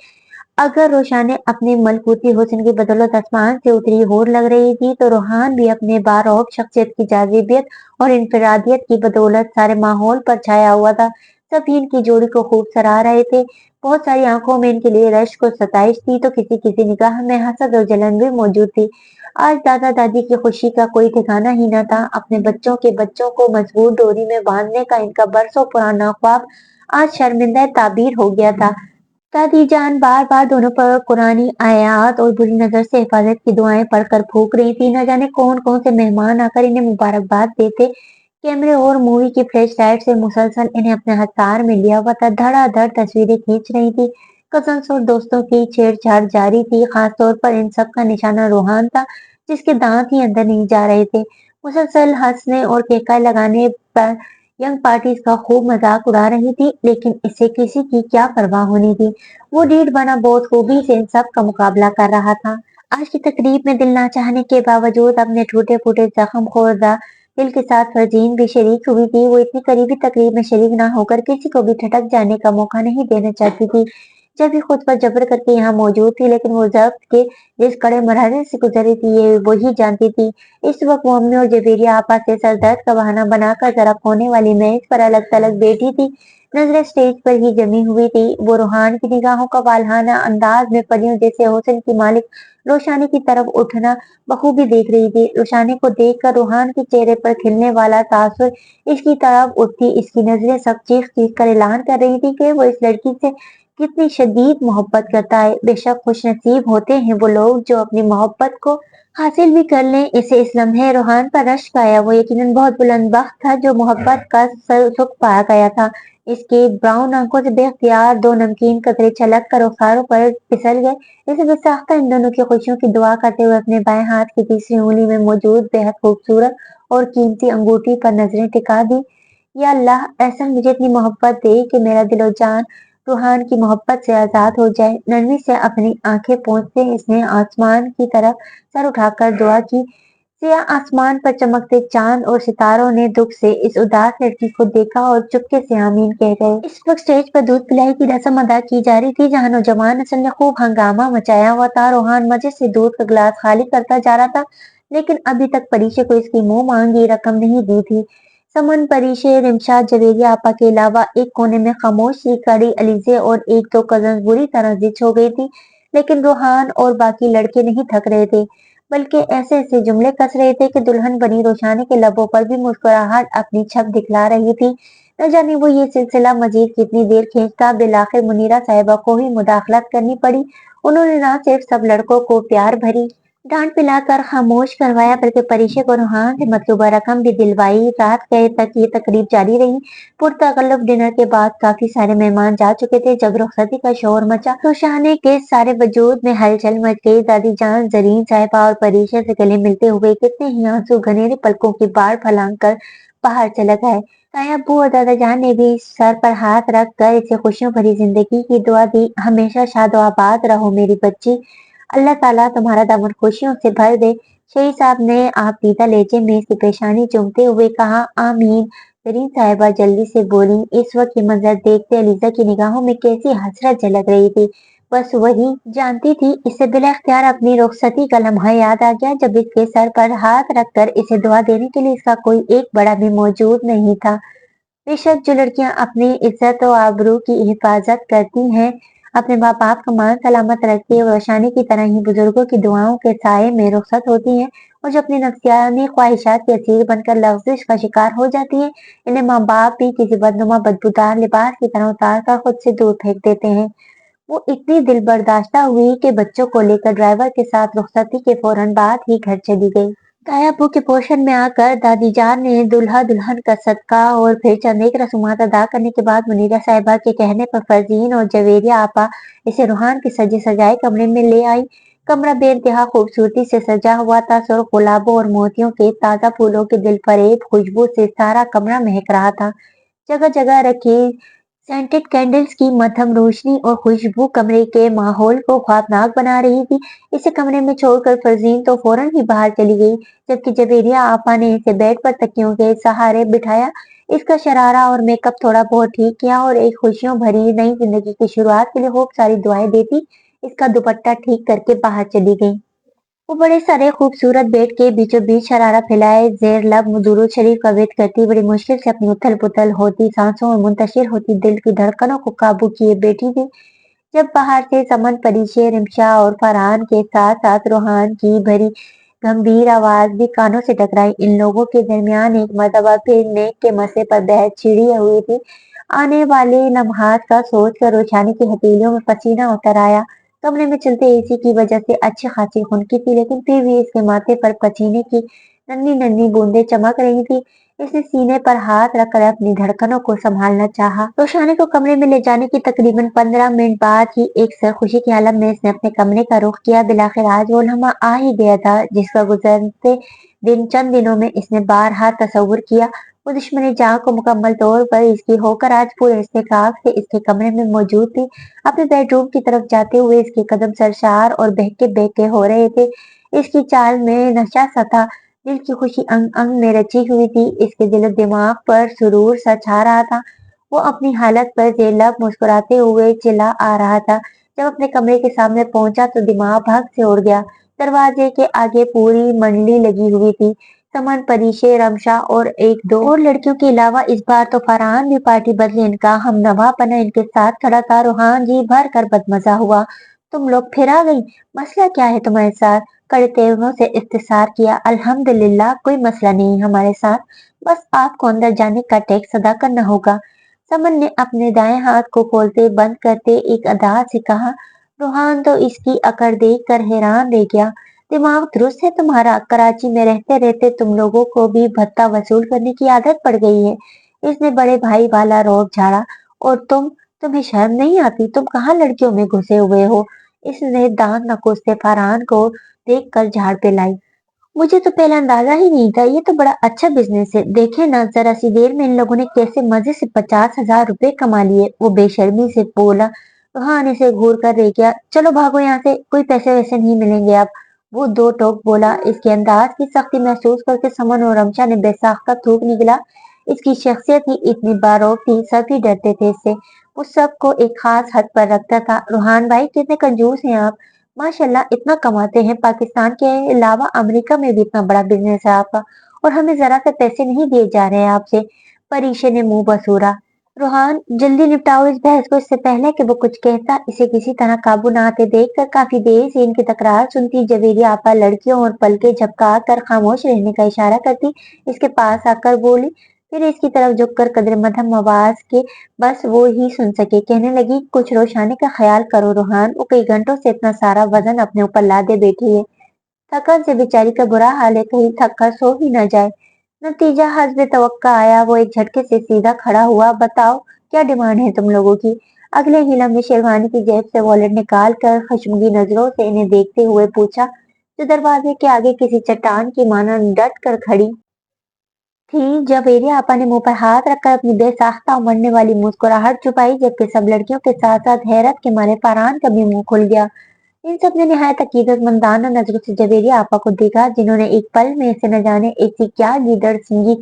अगर रोशानी अपने मलकूती हुस्न की बदौलत आसमान से उतरी हूर लग रही थी, तो रोहान भी अपने बारौब शख्सियत की जाजिबियत और इनफरादियत की बदौलत सारे माहौल पर छाया हुआ था। सभी इनकी जोड़ी को खूब सराह रहे थे। बहुत सारी आंखों में इनके लिए रश्क और सताइश थी, तो किसी किसी निगाह में हसद और जलन भी मौजूद थी। आज दादा दादी की खुशी का कोई ठिकाना ही न था। अपने बच्चों के बच्चों को मजबूत डोरी में बांधने का इनका बरसों पुराना ख्वाब आज शर्मिंदा ताबीर हो गया था। दादी जान बार बार दोनों पर कुरानी आयात और बुरी नजर से हिफाजत की दुआएं पढ़कर फूक रही थी। न जाने कौन कौन से मेहमान आकर इन्हें मुबारकबाद देते। कैमरे और मूवी की फ्लैश लाइट से मुसलसल इन्हें अपने हथार में लिया हुआ था। धड़ाधड़ तस्वीरें खींच रही थी। कजन्स और दोस्तों की छेड़छाड़ जारी थी। खासतौर पर इन सब का निशाना रोहान था, जिसके दांत ही अंदर नहीं जा रहे थे। मुसलसल हंसने और केका लगाने पर यंग पार्टीज का खूब मजाक उड़ा रही थी, लेकिन इसे किसी की क्या परवाह होनी थी। वो ढीठ बना बहुत खूबी से इन सब का मुकाबला कर रहा था। आज की तकरीब में दिल ना चाहने के बावजूद अपने टूटे फूटे जख्म खोदा दिल के साथ फरजीन भी शरीक हुई थी। वो इतनी करीबी तकरीब में शरीक ना होकर किसी को भी ठटक जाने का मौका नहीं देना चाहती थी। जब भी खुद पर जबर करके यहाँ मौजूद थी, लेकिन वो जब्त के जिस कड़े मरहले से गुजरी थी, ये वही जानती थी। इस वक्त वो अम्मी और जवेरिया आपा से सरदर्द का बहाना बनाकर जरा कोने वाली मेज पर अलग थलग बैठी थी। नजरें स्टेज पर ही जमी हुई थी। वो रूहान की निगाहों का वालहाना अंदाज में परियों जैसे हुस्न की मालिक रोशानी की तरफ उठना बखूबी देख रही थी। रोशानी को देखकर रूहान के चेहरे पर खिलने वाला तासुर इसकी तरफ उठती इसकी नजरें सब चीख चीख कर ऐलान कर रही थी कि वो इस लड़की से कितनी शदीद मोहब्बत करता है। बेशक खुशनसीब होते हैं वो लोग जो अपनी मोहब्बत को हासिल भी कर लें। इसे इस लम्हे रूहान पर रश्क आया। वो यकीनन बहुत बुलंदबख्त था जो मोहब्बत का सुख पाया गया था। इसके ब्राउन आंखों से बेख्तियार दो नमकीन कतरे छलक कर रुखसारों पर फिसल गए। इसे बेसाख्ता इन दोनों की खुशियों की दुआ करते हुए अपने बाएं हाथ की तीसरी उंगली में मौजूद बेहद खूबसूरत और कीमती अंगूठी पर नजरें टिका दी। या अल्लाह, ऐसा मुझे इतनी मोहब्बत दे कि मेरा दिलो जान रूहान की मोहब्बत से आजाद हो जाए। नरमी से अपनी आंखें पोंछते इसने आसमान की तरफ सर उठाकर दुआ की। सिया आसमान पर चमकते चांद और सितारों ने दुख से इस उदास लड़की को देखा और चुपके से आमीन कह गए। इस वक्त स्टेज पर दूध पिलाई की रस्म अदा की जा रही थी, जहां नौजवान नस्ल ने खूब हंगामा मचाया हुआ था। रोहान मजे से दूध का गिलास खाली करता जा रहा था, लेकिन अभी तक परीशे को इसकी मुंह मांगी रकम नहीं दी थी। समन, परीशे, रिमशाद, जवेरिया आपा के अलावा एक कोने में खामोश सी खड़ी अलीजे और एक दो कजन बुरी तरह जिच हो गई थी। لیکن روحان اور باقی لڑکے نہیں تھک رہے تھے، بلکہ ایسے ایسے جملے کس رہے تھے کہ دلہن بنی روشانی کے لبوں پر بھی مسکراہٹ اپنی چھپ دکھلا رہی تھی۔ نہ جانے وہ یہ سلسلہ مزید کتنی دیر کھینچتا، بالآخر منیرہ صاحبہ کو ہی مداخلت کرنی پڑی۔ انہوں نے نہ صرف سب لڑکوں کو پیار بھری ڈانٹ پلا کر خاموش کروایا، بلکہ پریشے کو روحان سے مطلوبہ رقم بھی دلوائی۔ رات گئے تک یہ تقریب جاری رہی۔ پرتکلف ڈنر کے بعد کافی سارے مہمان جا چکے تھے جب رخصتی کا شور مچا تو شاہنے کے سارے وجود میں ہلچل مچ گئی۔ دادی جان زرین صاحبہ اور پریشے سے گلے ملتے ہوئے کتنے ہی آنسو گھنیرے پلکوں کی باڑ پھلانگ کر باہر چلے گئے۔ تایا ابو اور دادا جان نے بھی سر پر ہاتھ رکھ کر اسے خوشیوں بھری زندگی کی دعا دی۔ ہمیشہ شاد و آباد رہو میری بچی، اللہ تعالیٰ تمہارا دامن خوشیوں سے بھر دے۔ شہی صاحب نے آپ دیدہ لہجے میں اس کی پیشانی چومتے ہوئے کہا، آمین۔ زرین صاحبہ جلدی سے بولی۔ اس وقت یہ منظر دیکھتے علیزہ کی نگاہوں میں کیسی حسرت جھلک رہی تھی، بس وہی جانتی تھی۔ اسے بلا اختیار اپنی رخصتی کا لمحہ یاد آ گیا جب اس کے سر پر ہاتھ رکھ کر اسے دعا دینے کے لیے اس کا کوئی ایک بڑا بھی موجود نہیں تھا۔ بے شک جو لڑکیاں اپنی عزت و آبرو کی حفاظت کرتی ہیں، اپنے ماں باپ کا مان سلامت رکھتی ہیں، روشانی کی طرح ہی بزرگوں کی دعاؤں کے سائے میں رخصت ہوتی ہیں، اور جو اپنی نفسیانی خواہشات کے اسیر بن کر لغزش کا شکار ہو جاتی ہیں، انہیں ماں باپ بھی کسی بدنما بدبودار لباس کی طرح اتار کر خود سے دور پھینک دیتے ہیں۔ وہ اتنی دل برداشتہ ہوئی کہ بچوں کو لے کر ڈرائیور کے ساتھ رخصتی کے فوراً بعد ہی گھر چلی گئی۔ تایا ابو کے پوشن میں آ کر دادی جان نے دلہا دلہن کا صدقہ اور پھر چند ایک رسومات ادا کرنے کے بعد منیرہ صاحبہ کے کہنے پر فرزین اور جویریہ آپا اسے روحان کے سجے سجائے کمرے میں لے آئی۔ کمرہ بے انتہا خوبصورتی سے سجا ہوا تھا، سرخ گلابوں اور موتیوں کے تازہ پھولوں کے دل فریب خوشبو سے سارا کمرہ مہک رہا تھا۔ جگہ جگہ رکھی سینٹڈ کینڈلز کی مدھم روشنی اور خوشبو کمرے کے ماحول کو خوابناک بنا رہی تھی۔ اسے کمرے میں چھوڑ کر فرزین تو فوراً ہی باہر چلی گئی، جبکہ جویریہ آپا نے اسے بیڈ پر تکیوں کے سہارے بٹھایا، اس کا شرارہ اور میک اپ تھوڑا بہت ٹھیک کیا اور ایک خوشیوں بھری نئی زندگی کی شروعات کے لیے خوب ساری دعائیں دیتی اس کا دوپٹہ ٹھیک کر کے باہر چلی گئی۔ وہ بڑے سارے خوبصورت بیڈ کے بیچوں بیچ شرارہ پھیلائے زیر لب درود شریف کا ورد کرتی بڑی مشکل سے اپنی اتھل پتھل ہوتی سانسوں اور منتشر ہوتی دل کی دھڑکنوں کو قابو کیے بیٹھی تھی، جب باہر سے سمن پریشے رمشا اور فرحان کے ساتھ ساتھ روحان کی بھری گمبھیر آواز بھی کانوں سے ٹکرائی۔ ان لوگوں کے درمیان ایک مرتبہ پھر نیک کے مسئلے پر بحث چھڑی ہوئی تھی۔ آنے والے لمحات کا سوچ کر روشانی کی ہتھیلیوں میں پسینہ اتر آیا۔ کمرے میں چلتے اے سی کی وجہ سے اچھی خاصی خنکی تھی، لیکن پھر بھی اس کے ماتھے پر پسینے کی ننھی ننھی بوندیں چمک رہی تھی۔ اس نے سینے پر ہاتھ رکھ کر اپنی دھڑکنوں کو سنبھالنا چاہا۔ روشانی کو کمرے میں لے جانے کی تقریباً 15 منٹ بعد ہی ایک سرخوشی کے عالم میں اس نے اپنے کمرے کا رخ کیا۔ بالآخر آج وہ لمحہ آ ہی گیا تھا جس کا گزرتے چند دنوں میں اس نے بارہا تصور کیا۔ وہ دشمن جاں کو مکمل طور پر اس کی ہو کر آج پورے استحقاق سے اس کے کمرے میں موجود تھی۔ اپنے بیڈ روم کی طرف جاتے ہوئے اس کے قدم سرشار اور بہکے بہکے ہو رہے تھے۔ اس کی چال میں نشہ سا تھا، دل کی خوشی انگ انگ میں رچی ہوئی تھی، اس کے دل و دماغ پر سرور سا چھا رہا تھا۔ وہ اپنی حالت پر زیر لب مسکراتے ہوئے چلا آ رہا تھا۔ جب اپنے کمرے کے سامنے پہنچا تو دماغ بھگ سے اڑ گیا۔ دروازے کے آگے پوری منڈلی لگی ہوئی تھی، سمن پریشے رمشا اور ایک دو اور لڑکیوں کے علاوہ۔ اس بار تو فرحان بھی پارٹی بدلے ان کا ہمنوا پنا ان کے ساتھ کھڑا تھا۔ روحان جی بھر کر بدمزہ ہوا، تم لوگ پھر آ گئی، مسئلہ کیا ہے تمہارے ساتھ؟ کڑے تیوروں سے استفسار کیا۔ الحمدللہ کوئی مسئلہ نہیں ہمارے ساتھ، بس آپ کو اندر جانے کا ٹیکس ادا کرنا ہوگا، سمن نے اپنے دائیں ہاتھ کو کھولتے بند کرتے ایک ادا سے کہا۔ روحان تو اس کی اکڑ دیکھ کر حیران رہ گیا۔ دماغ درست ہے تمہارا؟ کراچی میں رہتے رہتے تم لوگوں کو بھی بھتہ وصول کرنے کی عادت پڑ گئی ہے۔ اس نے بڑے بھائی والا روب جھاڑا۔ اور تمہیں شرم نہیں آتی؟ تم کہاں لڑکیوں میں گھسے ہوئے ہو؟ اس نے دانت نکوستے فرحان کو دیکھ کر جھاڑ پہ لائی۔ مجھے تو پہلا اندازہ ہی نہیں تھا، یہ تو بڑا اچھا بزنس ہے، دیکھیں نا ذرا سی دیر میں ان لوگوں نے کیسے مزے سے 50,000 روپے کما لیے، وہ بے شرمی سے بولا۔ روحان اسے گھور کر رہ گیا۔ چلو بھاگو یہاں سے، کوئی پیسے ویسے نہیں ملیں گے اب، وہ دو ٹوک بولا۔ اس کے انداز کی سختی محسوس کر کے سمن اور رمشا نے بے ساختہ تھوک نکلا۔ اس کی شخصیت ہی اتنی باروک تھی، سبھی ڈرتے تھے اس سے، وہ سب کو ایک خاص حد پر رکھتا تھا۔ روحان بھائی کتنے کنجوس ہیں آپ، ماشاءاللہ اتنا کماتے ہیں، پاکستان کے علاوہ امریکہ میں بھی اتنا بڑا بزنس ہے آپ کا، اور ہمیں ذرا سے پیسے نہیں دیے جا رہے ہیں آپ سے، پریشے نے منہ بسورا۔ रोहान, जल्दी निपटाओ इस बहस को, इससे पहले कि वो कुछ कहता। इसे किसी तरह काबू न आते देखकर काफी देर से इनकी तकरार सुनती जवेरी आपा लड़कियों और पलके झपका कर खामोश रहने का इशारा करती। इसके पास आकर बोली, फिर इसकी तरफ झुककर कदर मध्यम आवाज के बस वो ही सुन सके, कहने लगी, कुछ रोशानी का ख्याल करो रोहान, वो कई घंटों से इतना सारा वजन अपने ऊपर लादे बैठी है। थकन से बेचारी का बुरा हाल है, कहीं थक कर सो ही न जाए। नतीजा हस्बे तवक्का आया। वो एक झटके से सीधा खड़ा हुआ। बताओ, क्या डिमांड है तुम लोगों की? अगले ही लम्हे शेरवानी की जेब से वॉलेट निकाल कर खशमगी नजरों से इन्हें देखते हुए पूछा, जो दरवाजे के आगे किसी चट्टान की मानो डट कर खड़ी थी। जब एरिया आपा ने मुंह पर हाथ रखकर अपनी बेसाख्ता उमड़ने वाली मुस्कुराहट छुपाई, जबकि सब लड़कियों के साथ साथ हैरत के मारे फरहान का भी मुंह खुल गया। इन सब ने निहायत अकीदतमंदाना नजरों से जवेरिया आपा को देखा, जिन्होंने एक पल में से न जाने ऐसी क्या गीदड़ सिंगी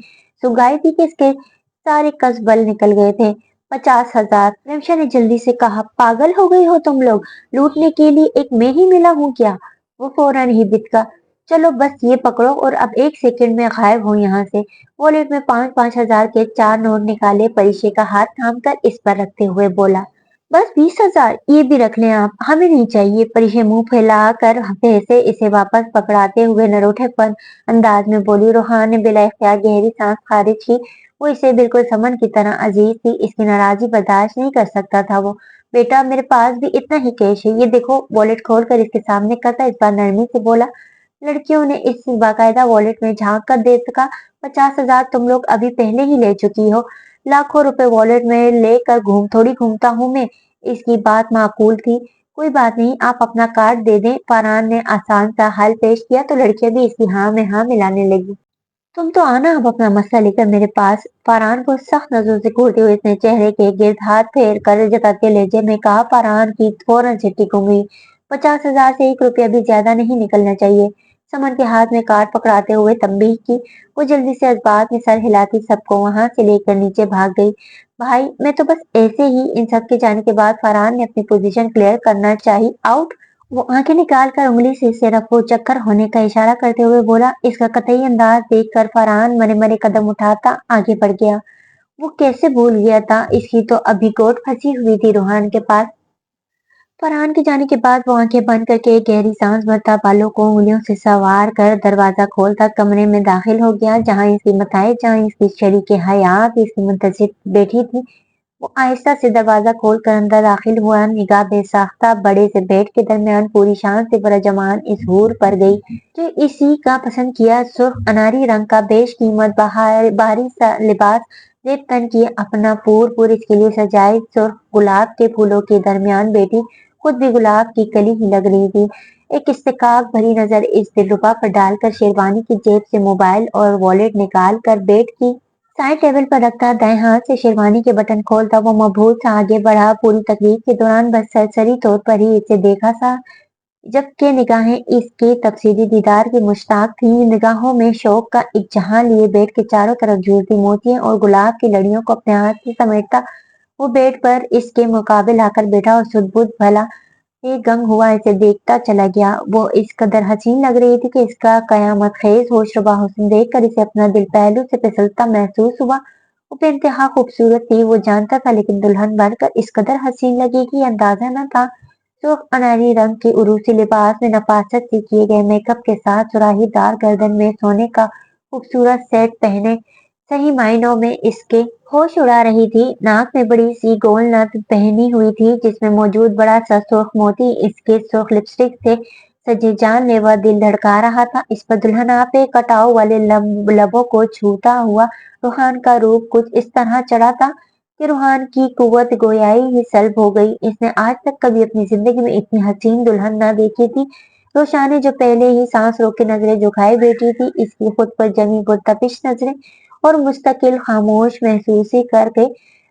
सुगाई थी कि इसके सारे कस बल निकल गए थे। 50,000। रमशा ने जल्दी से कहा, पागल हो गई हो तुम लोग? लूटने के लिए एक मैं ही मिला हूँ क्या? वो फौरन ही बिचका, चलो बस ये पकड़ो और अब एक सेकंड में गायब हो यहाँ से। वॉलेट में 5,000 के 4 नोट निकाले, परिशे का हाथ थामकर इस पर रखते हुए बोला, बस 20,000, ये भी रख लें आप, हमें नहीं चाहिए। परिशे मुंह फैलाकर से इसे वापस पकड़ाते हुए नरोठेपन अंदाज में बोली। रोहान ने बिला इख्तियार गहरी सांस खारिज की। वो इसे बिल्कुल समन की तरह अजीज थी, इसकी नाराजगी बर्दाश्त नहीं कर सकता था वो। बेटा, मेरे पास भी इतना ही कैश है, ये देखो। वॉलेट खोलकर इसके सामने करता इस बार नरमी से बोला। लड़कियों ने इस बाकायदा वॉलेट में झांक कर देखा। 50,000 तुम लोग अभी पहले ही ले चुकी हो। लाखों रुपए वॉलेट में लेकर थोड़ी घूमता हूँ मैं। इसकी बात माकूल थी। कोई बात नहीं, आप अपना कार्ड दे दें। फरहान ने आसान सा हल पेश किया तो लड़कियां भी इसकी हाँ में हाँ मिलाने लगी। तुम तो आना अब अपना मसला लेकर मेरे पास। फरहान को सख्त नजरों से घूरते हुए इसने चेहरे के गिर्द हाथ फेर कर जताते लहजे में कहा। फरहान की फौरन से टिक गई। 50,000 से 1 रुपया भी ज्यादा नहीं निकलना चाहिए। समन के हाथ में कार्ड पकड़ाते हुए तंबीह की। वो जल्दी से जज्बात में सर हिलाती सबको वहां से लेकर नीचे भाग गई। भाई, मैं तो बस ऐसे ही। इन सब के जाने के बाद फरहान ने अपनी पोजीशन क्लियर करना चाहिए। आउट। वो आंखें निकाल कर उंगली से सिर्फ वो चक्कर होने का इशारा करते हुए बोला। इसका कतई अंदाज देखकर फरहान मरे मरे कदम उठाता आगे बढ़ गया। वो कैसे भूल गया था, इसकी तो अभी गोट फंसी हुई थी रोहान के पास। फरहान के जाने के बाद वो आंखें बंद करके एक गहरी सांस भरता, बालों को उंगलियों से सवार कर दरवाजा खोलता कमरे में दाखिल हो गया, जहां इसकी मताए, जहां इसकी शरीके हयात इसकी मुंतजिर बैठी थी। वो आहिस्ता से दरवाजा खोलकर अंदर दाखिल हुआ। निगाह बेसाख्ता बड़े से बेड के दरमियान पूरी शान से बरजमान इस हूर पर गई, जो इसी का पसंद किया सुर्ख अनारी रंग का बेशकीमत बाहरी सा लिबास रेप तन किए अपना पूर इसके लिए सजाए सुर्ख गुलाब के फूलों के दरमियान बैठी, खुद भी गुलाब की कली ही लग रही थी। एक इस्तेकाक भरी नजर इस दिलरुबा पर डालकर शेरवानी की जेब से मोबाइल और वॉलेट निकाल कर बेड की साइड टेबल पर रखता, दाएं हाथ से शेरवानी के बटन खोलता वो मबहूत सा आगे बढ़ा। पूरी तकलीफ के दौरान बस सरसरी तौर पर ही इसे देखा सा, जबकि निगाहें इसके तफसीली दीदार की मुश्ताक थी। निगाहों में शौक का एक जहां लिए बेड के चारों तरफ झूलती मोतियों और गुलाब की लड़ियों को अपने हाथ से समेटता वो बेड पर इसके मुकाबिल आकर बैठा और सुध-बुध भला ये गंग हुआ इसे देखता चला गया। वो इस कदर हसीन लग रही थी कि इसका कयामत खेज होशरुबा हुस्न देखकर इसे अपना दिल पहलू से फिसलता महसूस हुआ। वो बेइंतहा खूबसूरत थी, वो जानता था, लेकिन दुल्हन बनकर इस कदर हसीन लगेगी अंदाजा न था। सुर्ख अनारी रंग के उरूसी लिबास में नफासत से किए गए मेकअप के साथ सुराहीदार गर्दन में सोने का खूबसूरत सेट पहने सही मायनों में इसके होश उड़ा रही थी। नाक में बड़ी सी गोल नथ पहनी हुई थी, जिसमें मौजूद बड़ा सा सुर्ख मोती इसके सुर्ख लिपस्टिक से सजे जानलेवा दिल धड़का रहा था। इस पर दुल्हन पे कटाव वाले लबों को छूता हुआ रूहान का रूप कुछ इस तरह चढ़ा था कि रूहान की कुव्वत गोयाई ही सल्ब हो गई। इसने आज तक कभी अपनी जिंदगी में इतनी हसीन दुल्हन न देखी थी। रोशाने जो पहले ही सांस रोक के नजरें झुकाए बैठी थी, इसकी खुद पर जमी पुरतपिश नजरें और मुस्तकिल खामोश महसूसी करके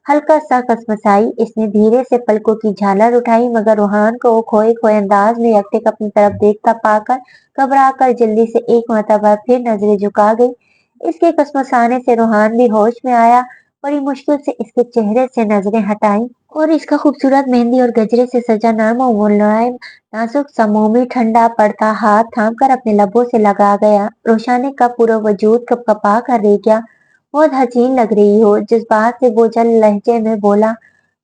हल्का सा कसमसाई। इसने धीरे से पलकों की झालर उठाई, मगर रूहान को वो खोए खोए अंदाज में यकटिक अपनी तरफ देखता पाकर घबरा कर जल्दी से एक मर्तबा फिर नजरें झुका गई। इसके कसमसाने से रूहान भी होश में आया। बड़ी मुश्किल से इसके चेहरे से नजरें हटाई और इसका खूबसूरत मेहंदी और गजरे से सजा नर्म और मुलायम नाजुक सा मोमी ठंडा पड़ता हाथ थाम कर अपने लबों से लगा गया। रोशाने का पूरा वजूद कपकपा कर रह गया। बहुत हसीन लग रही हो, जज्बात से बोझल लहजे में बोला।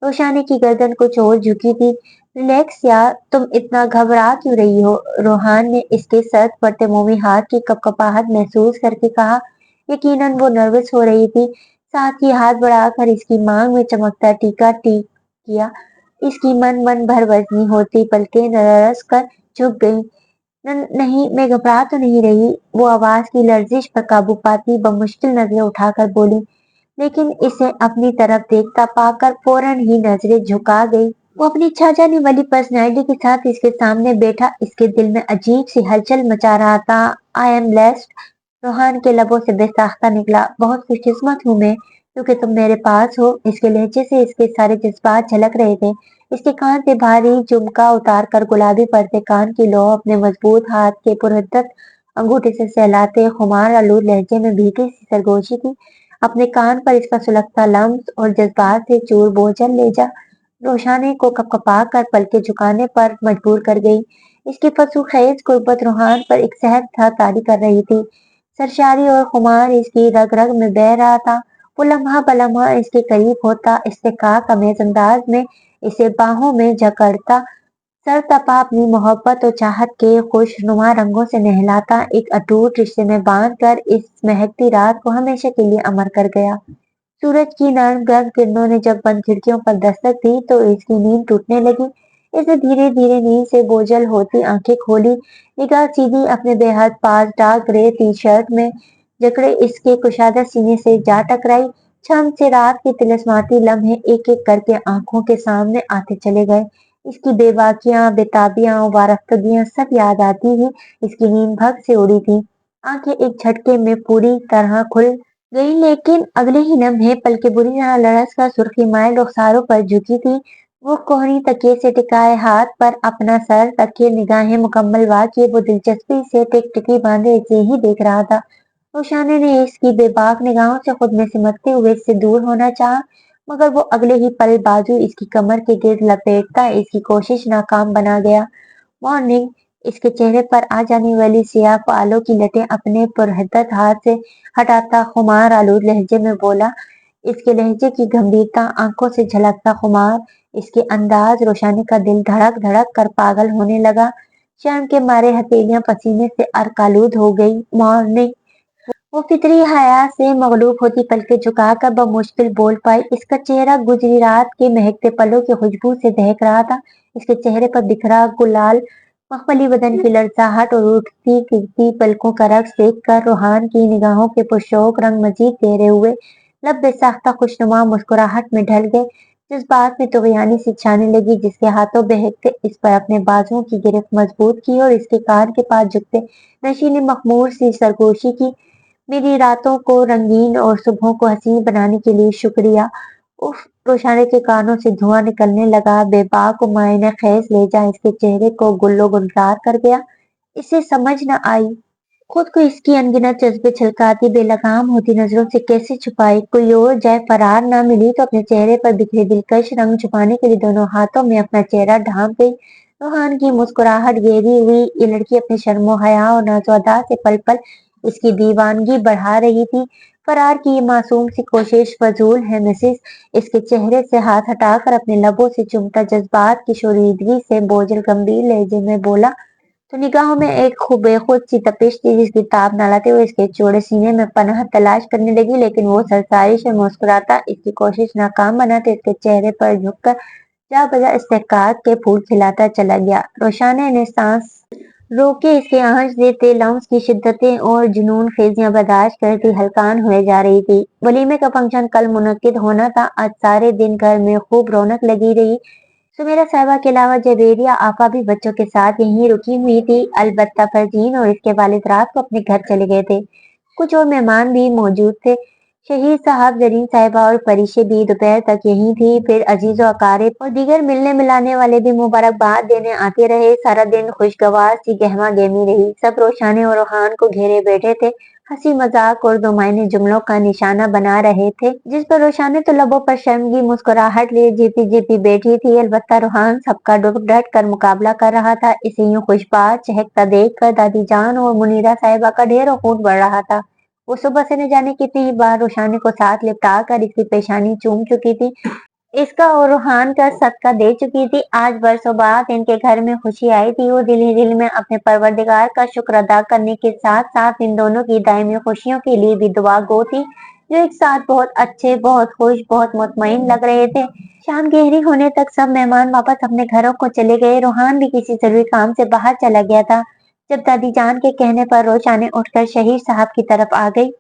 रोशानी की गर्दन कुछ और झुकी थी। रिलैक्स यार, तुम इतना घबरा क्यों रही हो? रोहान ने इसके सर पर मोमी हाथ की कपकपाहट महसूस करके कहा। यकीनन वो नर्वस हो रही थी। साथ ही हाथ बढ़ाकर इसकी मांग में चमकता टीका टिक किया। इसकी मन मन भर वजनी होती पलकें नरस कर झुक गईं। नहीं, मैं घबरा तो नहीं रही, वो आवाज की लर्जिश पर काबू पाती बमुश्किल नजरें उठाकर बोली, लेकिन इसे अपनी तरफ देखता पाकर फौरन ही नजरें झुका गई। वो अपनी छा जाने वाली पर्सनैलिटी के साथ इसके सामने बैठा इसके दिल में अजीब सी हलचल मचा रहा था। आई एम ब्लेस्ड, रोहान के लबों से बेसाख्ता निकला। बहुत खुशकिस्मत हूँ मैं, क्योंकि तुम मेरे पास हो। इसके लहजे से इसके सारे जज्बात झलक रहे थे। इसके कान से भारी झुमका उतार कर गुलाबी पर्दे कान की लौ अपने मजबूत हाथ के पुरद्दत अंगूठे से सहलाते खुमार आलूद लहजे में भीगी सी सरगोशी थी। अपने कान पर इसका सुलगता लम्स और जज्बात से चूर बोझल ले जा रोशाने को कपकपा कर पलके झुकाने पर मजबूर कर गई। इसकी फसूखेज गुर्बत रूहान पर एक सहज था तारी कर रही थी। सरशारी और खुमार इसकी रग रग में बह रहा था। वो लम्हा बलम्हा इसके करीब होता, इस्तेकाक अमेज अंदाज में इसे बाहों में जकड़ता, सर तपा अपनी मोहब्बत और चाहत के खुशनुमा रंगों से नहलाता, एक अटूट रिश्ते में बांध कर इस महकती रात को हमेशा के लिए अमर कर गया। सूरज की नर्म गर्म किरणों ने जब बंद खिड़कियों पर दस्तक दी तो इसकी नींद टूटने लगी। इसे धीरे धीरे नींद से बोझल होती आंखें खोली, निगाह सीधी अपने बेहद पास डार्क ग्रे टी शर्ट में जकड़े इसके कुशादा सीने से जा टकराई। छम से रात के तिलस्माती लम्हे एक एक करके आंखों के सामने आते चले गए। इसकी बेबाकियां, बेताबियां, वारफ्तगियां सब याद आती हुई इसकी नींद भग से उड़ी थी। आंखें एक झटके में पूरी तरह खुल गई, लेकिन अगले ही लम्हे पलकें बुरी तरह लड़स कर सुर्खी माइल रुखसारों पर झुकी थी। वो कोहनी तकिए से टिकाए हाथ पर अपना सर रखे निगाहें मुकम्मल वाकिए वो दिलचस्पी से टिकटिकी बांधे इसे ही देख रहा था। रोशाने ने इसकी बेबाक निगाहों से खुद में सिमटते हुए इससे दूर होना चाहा, मगर वो अगले ही पल बाजू इसकी कमर के गिर्द लपेटता इसकी कोशिश नाकाम बना गया। मॉर्निंग, इसके चेहरे पर आ जाने वाली सियाह बालों की लटें अपने पुरहिद्दत हाथ से हटाता खुमार आलूद लहजे में बोला। इसके लहजे की गंभीरता, आंखों से झलकता खुमार, इसके अंदाज रोशानी का दिल धड़क धड़क कर पागल होने लगा। शर्म के मारे हथेलियां पसीने से अर्कालूद हो गई। मॉर्निंग, वो फितरी हया से मगलूब होती पलकें झुकाकर बमुश्किल बोल पाई। इसका चेहरा गुजरी रात के महकते पलों की खुशबू से दहक रहा था। इसके चेहरे पर बिखरा गुलाल, मखमली बदन की लड़चाहट और उठती गिरती पलकों का रक्स देखकर रूहान की निगाहों के पुरशौक रंग मजीद गहरे हुए। लब बेसाख्ता खुशनुमा मुस्कुराहट में ढल गए। जज्बात में तुगयानी सी छाने लगी, जिसके हाथों बहकते इस पर अपने बाजुओं की गिरफ्त मजबूत की और इसके कान के पास झुकते नशीली मखमूर सी सरगोशी की। मेरी रातों को रंगीन और सुबहों को हसीन बनाने के लिए शुक्रिया। उफ, रोशाने के कानों से धुआं निकलने लगा। बेबाक मायने खैस लहजा इसके चेहरे को गुल्लो गुलजार कर गया। इसे समझ न आई खुद को इसकी अनगिनत जज्बे छलकाती बेलगाम होती नजरों से कैसे छुपाए। कोई और जाए फरार ना मिली तो अपने चेहरे पर बिखरे दिलकश रंग छुपाने के लिए दोनों हाथों में अपना चेहरा ढांप गई। रूहान की मुस्कुराहट गहरी हुई। ये लड़की अपने शर्मो हया और नाज़ो-अदा से पल पल इसकी दीवानगी बढ़ा रही थी। फरार की ये मासूम सी कोशिश फजूल है मिसिस। इसके चेहरे से हाथ हटाकर अपने लबों से चुमता जज्बात की शोरीदगी से बोझल गंभीर लहजे में बोला, तो निगाहों में एक बेखुद सी तपिश थी जिसकी ताब न लाते हुए इसके चौड़े सीने में पनाह तलाश करने लगी, लेकिन वो सरसाई से मुस्कुराता इसकी कोशिश नाकाम बनाते इसके चेहरे पर झुककर जा बजा इस्तेकाक के फूल खिलाता चला गया। रोशाने ने सांस रोके इसके आंच देते लम्स की शिद्दतें और जुनून खेजियां बर्दाश्त करती हलकान हुए जा रही थी। वलीमे का फंक्शन कल मुनक्किद होना था। आज सारे दिन घर में खूब रौनक लगी रही। सुमेरा साहिबा के अलावा जवेरिया आपा भी बच्चों के साथ यहीं रुकी हुई थी। अलबत्ता फरजीन और इसके वालिद रात को अपने घर चले गए थे। कुछ और मेहमान भी मौजूद थे। शहीद साहब, जरीन साहिबा और फरीशे भी दोपहर तक यहीं थी। फिर अजीजो अकारिब और दीगर मिलने मिलाने वाले भी मुबारकबाद देने आते रहे। सारा दिन खुशगवार सी गहमा गहमी रही। सब रोशाने और रूहान को घेरे बैठे थे, हंसी मजाक और दो मायने जुमलों का निशाना बना रहे थे, जिस पर रोशाने तो लबों पर शर्मगी मुस्कुराहट लिए जीती जीती बैठी थी। अलबत्ता रूहान सबका डट कर मुकाबला कर रहा था। इसे यूं खुशबाज चहकता देख कर दादी जान और मुनीरा साहिबा का ढेरों खून बढ़ रहा था। वो सुबह से न जाने कितनी बार रोशानी को साथ लिपटा कर इसकी पेशानी चूम चुकी थी, इसका और रूहान का सदका दे चुकी थी। आज बरसों बाद इनके घर में खुशी आई थी। वो दिल ही दिल में अपने परवरदिगार का शुक्र अदा करने के साथ साथ इन दोनों की दायमी खुशियों के लिए भी दुआ गो थी, जो एक साथ बहुत अच्छे, बहुत खुश, बहुत मुतमईन लग रहे थे। शाम गहरी होने तक सब मेहमान वापस अपने घरों को चले गए। रूहान भी किसी जरूरी काम से बाहर चला गया था। जब दादी जान के कहने पर रोशाने उठकर शहीर साहब की तरफ आ गई।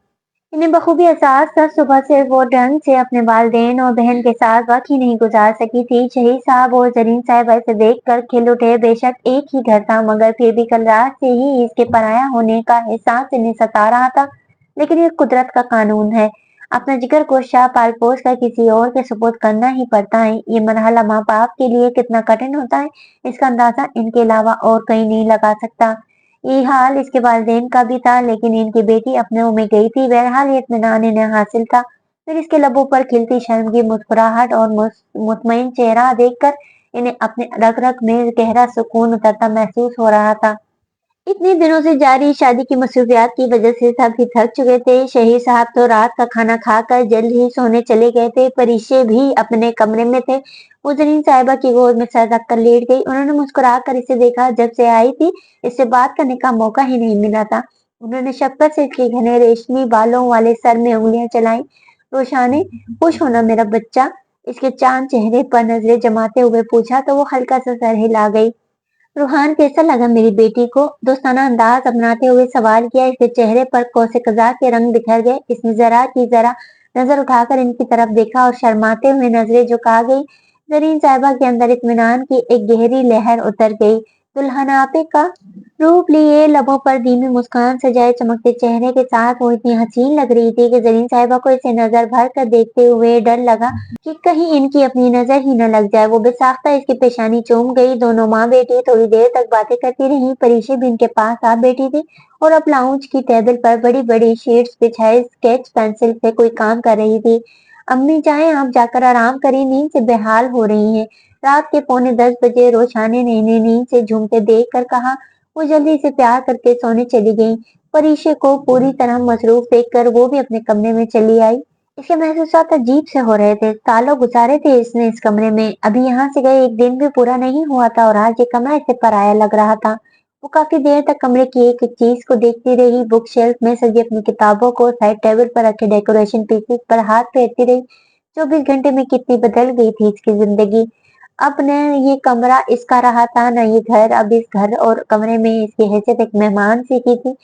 इन्हें बखूबी एहसास था, सुबह से वो ढंग से अपने वालिदैन और बहन के साथ वक्त ही नहीं गुजार सकी थी। शहीद साहब और जरीन साहिबा इसे देखकर खिल उठे। बेशक एक ही घर था, मगर फिर भी कल रात से ही इसके पराया होने का एहसास इन्हें सता रहा था। लेकिन ये कुदरत का कानून है, अपना जिगर गोशा पाल पोस कर किसी और के सुपुर्द करना ही पड़ता है। ये मरहला माँ बाप के लिए कितना कठिन होता है, इसका अंदाजा इनके अलावा और कहीं नहीं लगा सकता। ये हाल इसके वालिदैन का भी था, लेकिन इनकी बेटी अपनों में गई थी। बहरहाल ये इत्मीनान इन्हें हासिल था। फिर इसके लबों पर खिलती शर्म की मुस्कुराहट और मुतमईन चेहरा देखकर इन्हें अपने रग रग में गहरा सुकून उतरता महसूस हो रहा था। इतने दिनों से जारी शादी की मसरूफियात की वजह से सभी थक चुके थे। शहीर साहब तो रात का खाना खाकर जल्द ही सोने चले गए थे। परीशे भी अपने कमरे में थे। वो जरीन साहिबा की गोद में सर रख कर लेट गई। उन्होंने मुस्कुरा कर इसे देखा। जब से आई थी इससे बात करने का मौका ही नहीं मिला था। उन्होंने शफकत से इसके घने रेशमी बालों वाले सर में उंगलियां चलाई। रोशाने, खुश होना मेरा बच्चा, इसके चांद चेहरे पर नजरें जमाते हुए पूछा तो वो हल्का सा सर हिला गई। रूहान, कैसा लगा मेरी बेटी को? दोस्ताना अंदाज अपनाते हुए सवाल किया। इसके चेहरे पर कौसे कज़ा के रंग बिखर गए। इसने जरा की जरा नजर उठाकर इनकी तरफ देखा और शर्माते हुए नजरें झुका गई। जरीन साहिबा के अंदर इत्मीनान की एक गहरी लहर उतर गई। दुल्हनापे का रूप लिए लबों पर धीमी मुस्कान सजाए चमकते चेहरे के साथ वो इतनी हसीन लग रही थी कि जरीन साहिबा को इसे नजर भर कर देखते हुए डर लगा कि कहीं इनकी अपनी नजर ही न लग जाए। वो बेसाख्ता इसकी पेशानी चूम गई। दोनों माँ बेटी थोड़ी देर तक बातें करती रही। परीशे भी इनके पास आ बैठी थी और अब लाउंज की टेबल पर बड़ी बड़ी शीट्स बिछाए स्केच पेंसिल से कोई काम कर रही थी। अम्मी चाहे आप जाकर आराम करिए, नींद से बेहाल हो रही हैं। रात के 9:45 बजे रोशाने ने इन्हें नींद से झूमते देख कर कहा। वो जल्दी से प्यार करके सोने चली गई। परीशे को पूरी तरह मसरूफ देखकर वो भी अपने कमरे में चली आई। इसके महसूसात अजीब से हो रहे थे। सालों गुजारे थे इसने इस कमरे में, अभी यहाँ से गए एक दिन भी पूरा नहीं हुआ था और आज ये कमरा इसे पराया लग रहा था। वो काफी देर तक कमरे की एक एक चीज को देखती रही। बुक शेल्फ में सजी अपनी किताबों को, साइड टेबल पर रखे डेकोरेशन पीसेस पर हाथ फेरती रही। 24 घंटे में कितनी बदल गई थी इसकी जिंदगी। अब न ये कमरा इसका रहा था, न ये घर। अब इस घर और कमरे में इसकी हैसियत एक मेहमान सी की थी।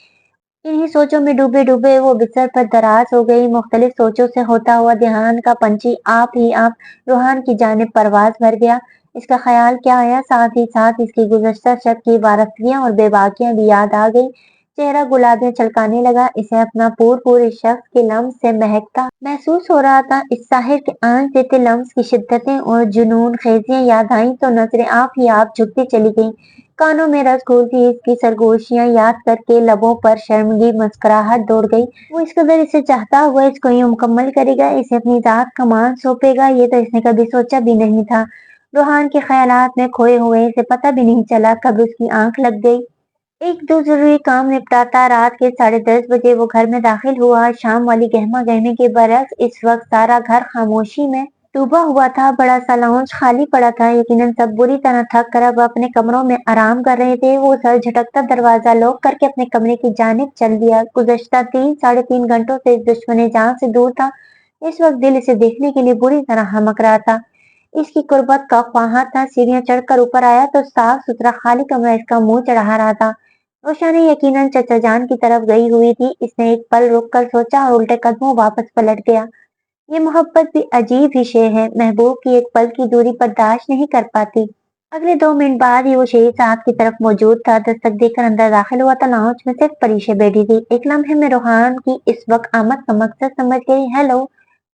इन्हीं सोचों में डूबे डूबे वो बिस्तर पर दराज हो गई। मुख्तलिफ सोचों से होता हुआ ध्यान का पंछी आप ही आप रूहान की जानिब परवाज भर गया। इसका ख्याल क्या आया, साथ ही साथ इसकी गुज़श्ता शब की वारफियां और बेबाकियां भी याद आ गई। चेहरा गुलाबियां छलकाने लगा। इसे अपना पूर इस शख्स के लम्स से महकता महसूस हो रहा था। इस साहिर के आंच देते लम्स की शिद्दतें और जुनून खेजियां याद आईं तो नजरें आप ही आप झुकती चली गईं। कानों में रस घोलती इसकी सरगोशियां याद करके लबों पर शर्मगी मुस्कुराहट दौड़ गई। वो इस कदर इसे चाहता हुआ इसको यूं मुकम्मल करेगा, इसे अपनी जात का मान सौंपेगा, ये तो इसने कभी सोचा भी नहीं था। रूहान के ख्यालात में खोए हुए इसे पता भी नहीं चला कब उसकी आंख लग गई। एक दो जरूरी काम निपटाता रात के 10:30 बजे वो घर में दाखिल हुआ। शाम वाली गहमा गहमी के बरक्स इस वक्त सारा घर खामोशी में डूबा हुआ था। बड़ा सा लाउंज खाली पड़ा था। यकीनन सब बुरी तरह थक कर अब अपने कमरों में आराम कर रहे थे। वो सर झटकता दरवाजा लॉक करके अपने कमरे की जानिब चल दिया। गुज़श्ता 3 साढ़े 3 घंटों से इस दुश्मने जान से दूर था। इस वक्त दिल इसे देखने के लिए बुरी तरह हमक रहा था। इसकी कुर्बत का ख्वाहा था। सीढ़ियां चढ़कर ऊपर आया तो साफ सुथरा खाली कमरा इसका मुंह चढ़ा रहा था। रोशानी यकीनन चचा जान की तरफ गई हुई थी। इसने एक पल रुक कर सोचा और उल्टे कदमों वापस पलट गया। ये मोहब्बत भी अजीब ही शे है, महबूब की एक पल की दूरी बर्दाश्त नहीं कर पाती। अगले 2 मिनट बाद ही वो शहीद साहब की तरफ मौजूद था। दस्तक देकर अंदर दाखिल हुआ तो लाउंज में सिर्फ परीशे बैठी थी। एक लम्हे में रूहान की इस वक्त आमद का मकसद समझ गई। हेलो,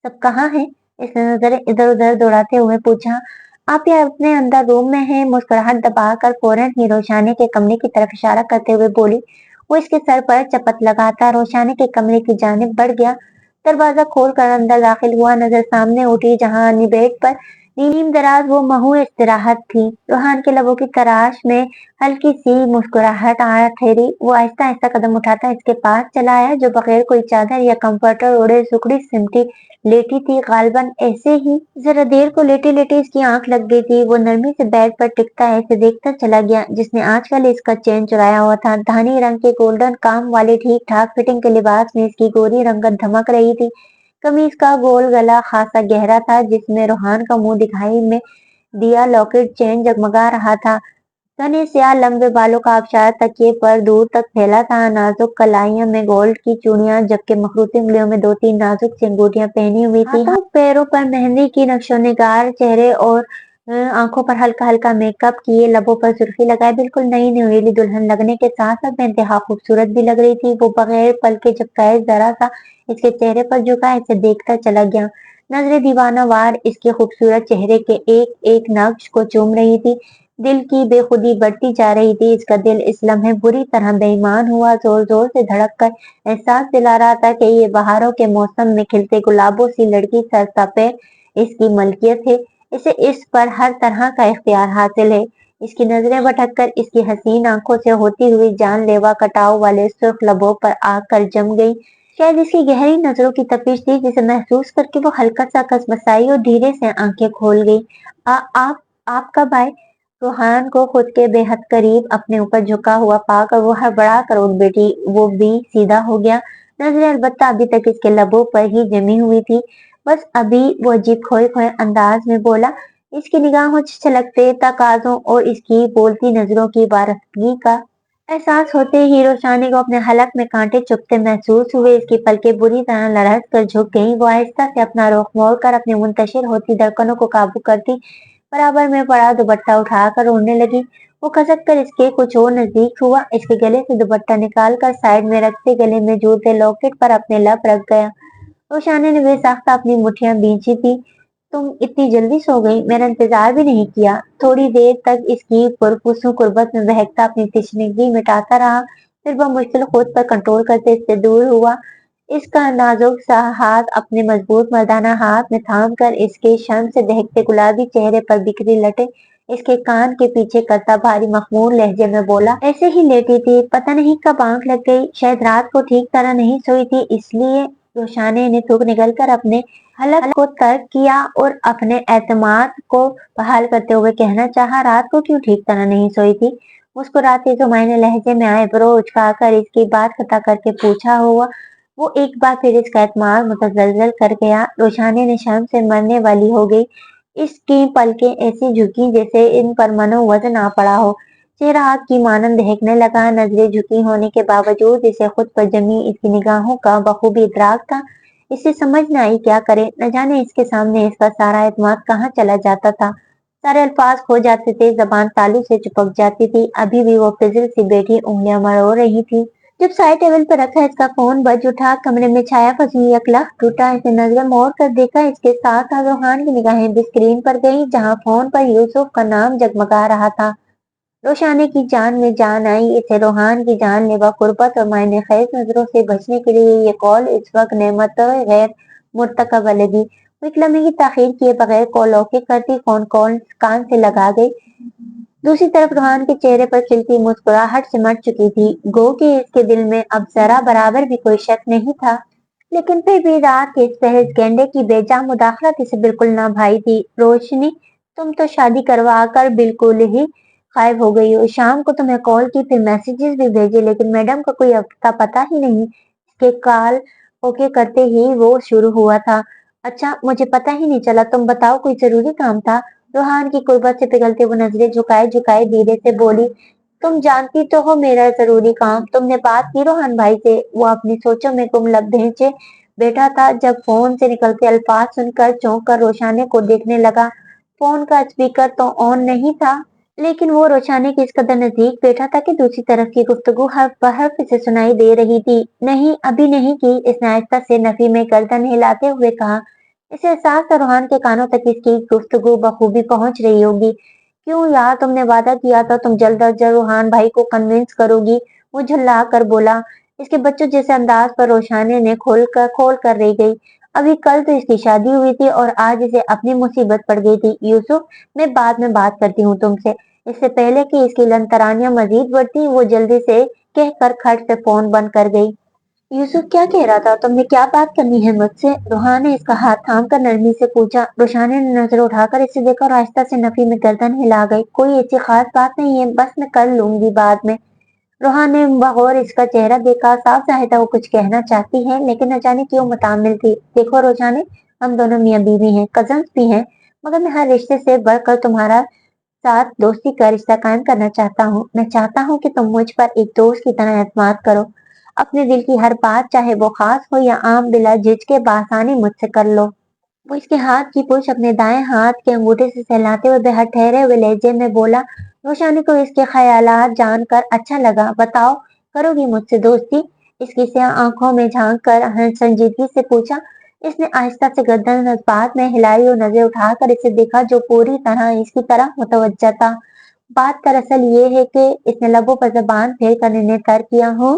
सब कहाँ हैं? इसने नजरें इधर उधर दौड़ाते हुए पूछा। आप या अपने अंदर रूम में हैं? मुस्कुराहट दबाकर फौरन ही रोशाने के कमरे की तरफ इशारा करते हुए बोली। वो इसके सर पर चपत लगाता रोशाने के कमरे की जानिब बढ़ गया। दरवाजा खोलकर अंदर दाखिल हुआ। नजर सामने उठी जहां अन्य बेड पर नीम दराज वो महू इस्तराहत थी। रूहान के लबों की तराश में हल्की सी मुस्कुराहट आ ठहरी। वो आहिस्ता आहिस्ता कदम उठाता इसके पास चला आया, जो बगैर कोई चादर या कंफर्टर ओढ़े सुकड़ी सिमटी लेटी थी, गालबन ऐसे ही। जरा देर को लेटे लेटे इसकी आंख लग गई थी। वो नरमी से बेड पर टिकता ऐसे देखता चला गया, जिसने आजकल इसका चैन चुराया हुआ था। धानी रंग के गोल्डन काम वाले ठीक ठाक फिटिंग के लिबास में इसकी गोरी रंगत धमक रही थी। कमीज का गोल गला खासा गहरा था, जिसमें रूहान का मुंह दिखाई में दिया। लॉकेट चेन जगमगा रहा था। घने स्याह लंबे बालों का आबशार तकिए पर दूर तक फैला था। नाजुक कलाइयों में गोल्ड की चूड़ियां, जबकि मखरूती उंगलियों में 2-3 नाजुक सी अंगूठियां पहनी हुई थी। हाथों पैरों पर मेहंदी की नक्शोनिगार, चेहरे और आंखों पर हल्का हल्का मेकअप किए, लबों पर सुर्खी लगाए, बिल्कुल नई नवेली दुल्हन लगने के साथ साथ बेइंतहा खूबसूरत भी लग रही थी। वो बगैर पलके झपकाए जरा सा इसके चेहरे पर झुका, इसे देखता चला गया। नजरें दीवाना वार इसके खूबसूरत चेहरे के एक एक नक्श को चूम रही थी। दिल की बेखुदी बढ़ती जा रही थी। इसका दिल इस लम्हे बुरी तरह बेईमान हुआ, जोर जोर से धड़क कर एहसास दिला रहा था कि ये बहारों के मौसम में खिलते गुलाबों सी लड़की सरसपे इसकी मलकियत है। इसे इस पर हर तरह का इख्तियार हासिल है। इसकी नजरें भटककर इसकी हसीन आंखों से होती हुई जानलेवा कटाव वाले सुर्ख लबों पर आकर जम गई। शायद इसकी गहरी नजरों की तपिश थी, जिसे महसूस करके वो हल्का सा कसमसाई और धीरे से आंखें खोल गई। आप कब आए? रूहान को खुद के बेहद करीब अपने ऊपर झुका हुआ पाकर वो हड़बड़ा कर उठ बैठी। वो भी सीधा हो गया। नजरें अलबत्ता अभी तक इसके लबों पर ही जमी हुई थी। बस अभी वो अजीब खोए खोए अंदाज में बोला। इसकी निगाहों से छलकते तकाजों और इसकी बोलती नजरों की बारफगी का एहसास होते ही रोशानी को अपने हलक में कांटे चुभते महसूस हुए। इसकी पलकें बुरी तरह लरहस कर झुक गईं। वो आहिस्ता से अपना रुख मोड़कर अपनी मुंतशिर होती धड़कनों को काबू करती बराबर में पड़ा दुपट्टा उठाकर ओढ़ने लगी। वो खसक कर इसके कुछ और नजदीक हुआ। इसके गले से दुपट्टा निकाल कर साइड में रखते गले में जूते लॉकेट पर अपने लब रख गया। रोशानी ने बेसाख्ता अपनी मुठ्ठियां भींची थी। तुम इतनी जल्दी सो गई, मेरा इंतजार भी नहीं किया। थोड़ी देर तक इसकी पुरपुसु कुर्बत में बहकता अपनी तशनीगी मिटाता रहा, फिर वह मुश्किल खुद पर कंट्रोल करते इससे दूर हुआ। इसका नाजुक सा हाथ अपने मजबूत मर्दाना हाथ में थाम कर इसके शर्म से दहकते गुलाबी चेहरे पर बिखरी लटे इसके कान के पीछे करता भारी मखमूर लहजे में बोला। ऐसे ही लेटी थी, पता नहीं कब आंख लग गई। शायद रात को ठीक तरह नहीं सोई थी, इसलिए। रोशानी ने थूक निकलकर अपने हलक को तर्क किया और अपने एतमाद को बहाल करते हुए कहना चाहा, रात को क्यों ठीक तरह नहीं सोई थी? मुस्कुराते जुमाइने लहजे में आईब्रो उचकाकर इसकी बात खता करके पूछा हुआ। वो एक बार फिर इसका एतमाद मुतजलजल कर गया। रोशानी ने शर्म से मरने वाली हो गई। इसकी पलकें ऐसी झुकी जैसे इन पर मनो वजन आ पड़ा हो। चेहरा आग की मानंद दहकने लगा। नजरें झुकी होने के बावजूद इसे खुद पर जमी इसकी निगाहों का बखूबी इदराक था। इसे समझ न आई क्या करे। न जाने इसके सामने इसका सारा एतमाद कहाँ चला जाता था। सारे अल्फाज खो जाते थे, जबान तालू से चिपक जाती थी। अभी भी वो फिजिल सी बैठी उंगलियां मरोड़ रही थी। जब साइड टेबल पर रखा इसका फोन बज उठा। कमरे में छाया फसी यकलख टूटा। इसे नजरें मोड़ कर देखा। इसके साथ साथ रूहान की निगाहें भी स्क्रीन पर गई, जहां फोन पर यूसुफ का नाम जगमगा रहा था। रोशानी की जान में जान आई। इसे रूहान की जानलेवा कुर्बत और मायने खैज नजरों से बचने के लिए ये कॉल इस वक्त नेमत गैर मुर्तकब लगी। वो एक लम्हे की ताखीर किए बगैर कॉल ओके करती फोन कॉल कान से लगा गई। दूसरी तरफ रूहान के चेहरे पर खिलती मुस्कुराहट सिमट चुकी थी। गो कि इसके दिल में अब जरा बराबर भी कोई शक नहीं था। लेकिन फिर भी रात के इस पहले गेंडे की बेजा मुदाखलत इसे बिल्कुल ना भाई थी। रोशनी, तुम तो शादी करवा कर बिल्कुल ही गायब हो गई हो। शाम को तुम्हें कॉल की, फिर मैसेजेस भी भेजे, लेकिन मैडम का कोई अता पता ही नहीं। इसके कॉल ओके करते ही वो शुरू हुआ था। अच्छा, मुझे पता ही नहीं चला। तुम बताओ, कोई जरूरी काम था? रूहान की कुर्बत से पिघलते वो नजरें झुकाए झुकाए धीरे से बोली। तुम जानती तो हो मेरा जरूरी काम। तुमने बात की रोहन भाई से? वो अपनी सोचों में गुम लम्हे बैठा था, जब फोन से निकलते अल्फाज सुनकर चौंक कर रोशाने को देखने लगा। फोन का स्पीकर तो ऑन नहीं था, लेकिन वो रोशाने के इस कदर नजदीक बैठा था कि दूसरी तरफ की गुफ्तगू हर्फ ब हर्फ इसे सुनाई दे रही थी। नहीं, अभी नहीं की। इसने आहिस्ता से नफी में गर्दन हिलाते हुए कहा। इसे एहसास था रूहान के कानों तक इसकी गुफ्तगू बखूबी पहुंच रही होगी। क्यों यार, तुमने वादा किया था तुम जल्द अज जल्द रूहान भाई को कन्विंस करोगी। वो झल्ला कर बोला। इसके बच्चों जैसे अंदाज पर रोशानी ने खोल कर रह गई। अभी कल तो इसकी शादी हुई थी और आज इसे अपनी मुसीबत पड़ गई थी। यूसुफ, मैं बाद में बात करती हूँ तुमसे। इससे पहले कि इसकी लंतरानियां मजीद बढ़ती, वो जल्दी से कहकर खट से फोन बंद कर गई। यूसुफ, क्या कह रहा था? तुमने क्या बात करनी है मुझसे? रोहान ने इसका हाथ थाम कर नरमी से पूछा। रोशानी ने नजर उठाकर इसे देखा और आहिस्ता से नफी में गर्दन हिला गई। कोई ऐसी खास बात नहीं है, बस मैं कर लूंगी बाद में। रोहान ने बगौर इसका चेहरा देखा। साफ जाहिर था वो कुछ कहना चाहती है, लेकिन न जाने क्यों मुतामिल थी। देखो रोजाने, हम दोनों मियाँ बीवी हैं, कजन्स भी हैं, मगर मैं हर रिश्ते से बढ़कर तुम्हारा साथ दोस्ती का रिश्ता कायम करना चाहता हूँ। मैं चाहता हूँ कि तुम मुझ पर एक दोस्त की तरह एतमाद करो। अपने दिल की हर बात, चाहे वो खास हो या आम, बिला झिझके बासानी मुझसे कर लो। वो इसके हाथ की पूंछ अपने दाएं हाथ के अंगूठे से सहलाते हुए बेहद ठहरे हुए लहजे में बोला। रोशानी को इसके ख्यालात जानकर अच्छा लगा। बताओ, करोगी मुझसे दोस्ती? इसकी स्याह आंखों में झांक कर संजीदगी से पूछा। इसने आहिस्ता से गर्दन जज्बात में हिलाई और नजर उठाकर इसे देखा, जो पूरी तरह इसकी तरफ मुतवज्जा था। बात दरअसल ये है कि इसने लबों पर जबान फेर कर इन्हें तर किया हूँ।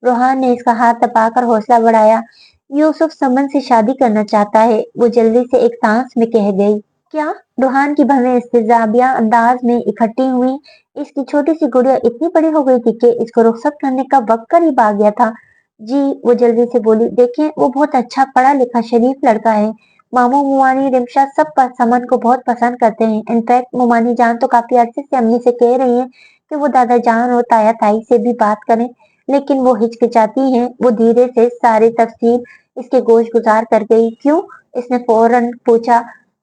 रोहान ने इसका हाथ दबाकर हौसला बढ़ाया। यूसुफ समन से शादी करना चाहता है, वो जल्दी से एक सांस में कह गई। क्या? रोहान की भवें इस्तेजाबिया अंदाज में इकट्ठी हुई। इसकी छोटी सी गुड़िया इतनी बड़ी हो गई थी कि इसको रुखसत करने का वक्त करीब आ गया था। जी, वो जल्दी से बोली। देखें, वो बहुत अच्छा पढ़ा लिखा शरीफ लड़का है। मामू मुमानी रिमशा सब समन को बहुत पसंद करते हैं। इनफैक्ट मुमानी जान तो काफी अरसे से अम्मी से कह रही है कि वो दादा जान और ताया ताई से भी बात करें, लेकिन वो हिचकिचाती हैं। वो धीरे से सारी तफसील इसके गोश गुजार कर गई। क्यों? इसने फौरन पूछा।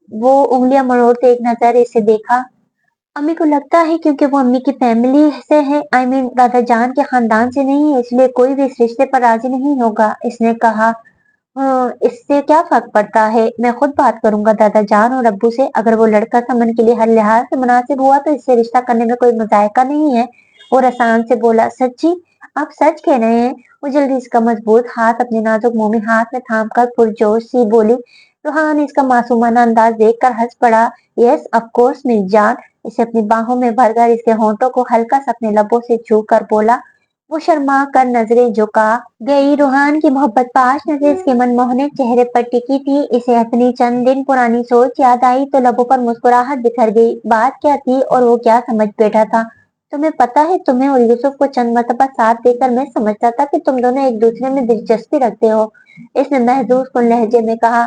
वो उंगलियां मरोड़ते एक नजर इसे देखा। अम्मी को लगता है क्योंकि वो अम्मी की फैमिली से है, आई मीन दादा जान के खानदान से नहीं है, इसलिए कोई भी इस रिश्ते पर राजी नहीं होगा। इसने कहा। हाँ, इससे क्या फर्क पड़ता है? मैं खुद बात करूंगा दादा जान और अब्बू से। अगर वो लड़का समन के लिए हर लिहाज से मुनासिब हुआ तो इससे रिश्ता करने में कोई मजायका नहीं है। और आसान से बोला। सच्ची? आप सच कह रहे हैं? वो जल्दी इसका मजबूत हाथ अपने नाजुक मोमी हाथ में थाम कर पुरजोश सी बोली। रूहान इसका मासूमाना अंदाज देखकर हंस पड़ा। यस ऑफ कोर्स मेरी जान। इसे अपनी बाहों में भरकर इसके होंठों को हल्का सा अपने लबों से छू कर बोला। वो शर्मा कर नजरें झुका गई। रूहान की मोहब्बत पाश नजर इसके मनमोहने चेहरे पर टिकी थी। इसे अपनी चंद दिन पुरानी सोच याद आई तो लबों पर मुस्कुराहट बिखर गई। बात क्या थी और वो क्या समझ बैठा था? तुम्हें पता है, तुम्हें और यूसुफ को चंद मरतबा साथ देकर मैं समझता था कि तुम दोनों एक दूसरे में दिलचस्पी रखते हो। इसने महजूज कुन लहजे में कहा।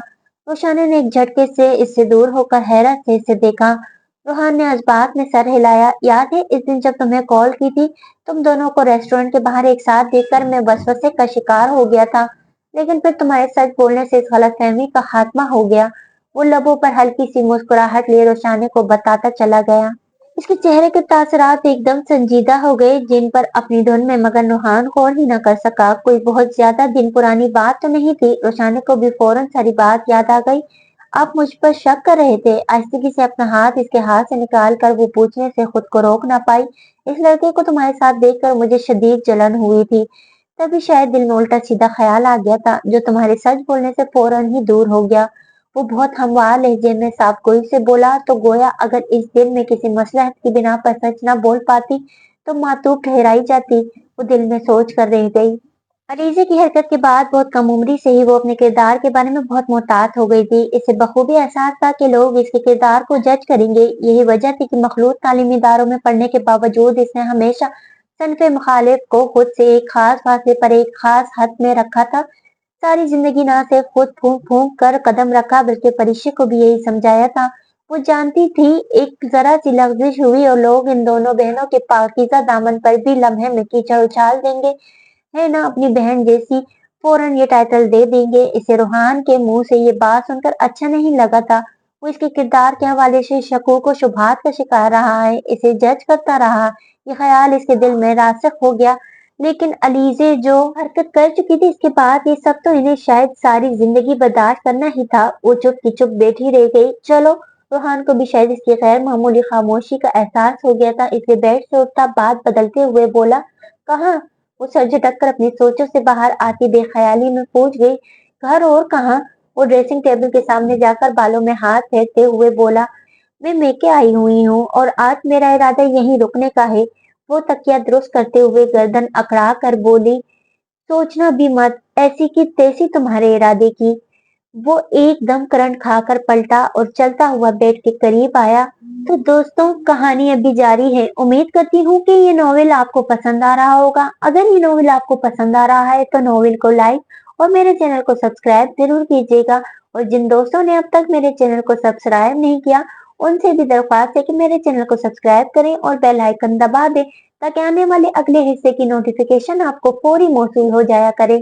रोशानी ने एक झटके से इससे दूर होकर हैरत से इसे देखा। रूहान ने जज्बात में सर हिलाया। याद है इस दिन जब तुम्हें कॉल की थी? तुम दोनों को रेस्टोरेंट के बाहर एक साथ देखकर मैं वसवसे का शिकार हो गया था, लेकिन फिर तुम्हारे सच बोलने से इस गलतफहमी का खात्मा हो गया। वो लबों पर हल्की सी मुस्कुराहट लिए रोशानी को बताता चला गया। इसके चेहरे के तासरात एकदम संजीदा हो गए, जिन पर अपनी धुन में मगन रूहान गौर ही न कर सका। कोई बहुत ज्यादा दिन पुरानी बात तो नहीं थी। रोशानी को भी फौरन सारी बात याद आ गई। आप मुझ पर शक कर रहे थे? आहिस्ते से अपना हाथ इसके हाथ से निकाल कर वो पूछने से खुद को रोक ना पाई। इस लड़के को तुम्हारे साथ देखकर मुझे शदीद जलन हुई थी। तभी शायद दिल में उल्टा सीधा ख्याल आ गया था, जो तुम्हारे सच बोलने से फौरन ही दूर हो गया। वो बहुत हमवार लहजे में साफगोई से बोला, तो गोया अगर इस दिल में किसी मसलहत की बिना पर सच न बोल पाती तो मातूब ठहराई जाती। वो दिल में सोच कर रह गई। अरीजे की हरकत के बाद बहुत कम उम्री से ही वो अपने किरदार के बारे में बहुत मोहतात हो गई थी। इसे बखूबी एहसास था कि लोग इसके किरदार को जज करेंगे। यही वजह थी कि मखलूत तालीमी इदारों में पढ़ने के बावजूद इसने हमेशा सनफे मुखालिफ को खुद से एक खास फासले पर एक खास हद में रखा था। सारी जिंदगी ना सिर्फ खुद फूंक फूंक कर कदम रखा, बल्कि परिश्य को भी यही समझाया था। वो जानती थी एक जरा सी लफ्जिश हुई और लोग इन दोनों बहनों के पाकीज़ा दामन पर भी लम्हे में कीचड़ उछाल देंगे, है ना, अपनी बहन जैसी, फौरन ये टाइटल दे देंगे। इसे रूहान के मुंह से ये बात सुनकर अच्छा नहीं लगा था। वो इसके किरदार के हवाले से शकूक व शुबहात का शिकार रहा है, इसे जज करता रहा। ये ख्याल इसके दिल में रासिख हो गया। लेकिन अलीजे जो हरकत कर चुकी थी, इसके बाद ये सब तो इन्हें शायद सारी जिंदगी बर्दाश्त करना ही था। वो चुप की चुप बैठी रह गई। चलो, रूहान को भी शायद इसकी गैर मामूली खामोशी का एहसास हो गया था, इसलिए बेड से उठता बात बदलते हुए बोला। कहाँ? वो सर झटक कर अपनी सोचों से बाहर आती बेख्याली में पूछ गई। घर और कहाँ? वो ड्रेसिंग टेबल के सामने जाकर बालों में हाथ फेरते हुए बोला। मैं मेके आई हुई हूँ और आज मेरा इरादा यहीं रुकने का है। वो तकिया दुरुस्त करते हुए गर्दन अकड़ा कर बोली। सोचना भी मत, ऐसी की तैसी तुम्हारे इरादे की। वो एकदम करंट खाकर पलटा और चलता हुआ बेड के करीब आया। तो दोस्तों, कहानी अभी जारी है। उम्मीद करती हूँ कि ये नॉवेल आपको पसंद आ रहा होगा। अगर ये नॉवेल आपको पसंद आ रहा है तो नॉवेल को लाइक और मेरे चैनल को सब्सक्राइब जरूर कीजिएगा। और जिन दोस्तों ने अब तक मेरे चैनल को सब्सक्राइब नहीं किया, उनसे भी दरख्वास्त है कि मेरे चैनल को सब्सक्राइब करें और बेल आइकन दबा दें, ताकि आने वाले अगले हिस्से की नोटिफिकेशन आपको फौरी मौसूल हो जाया करे।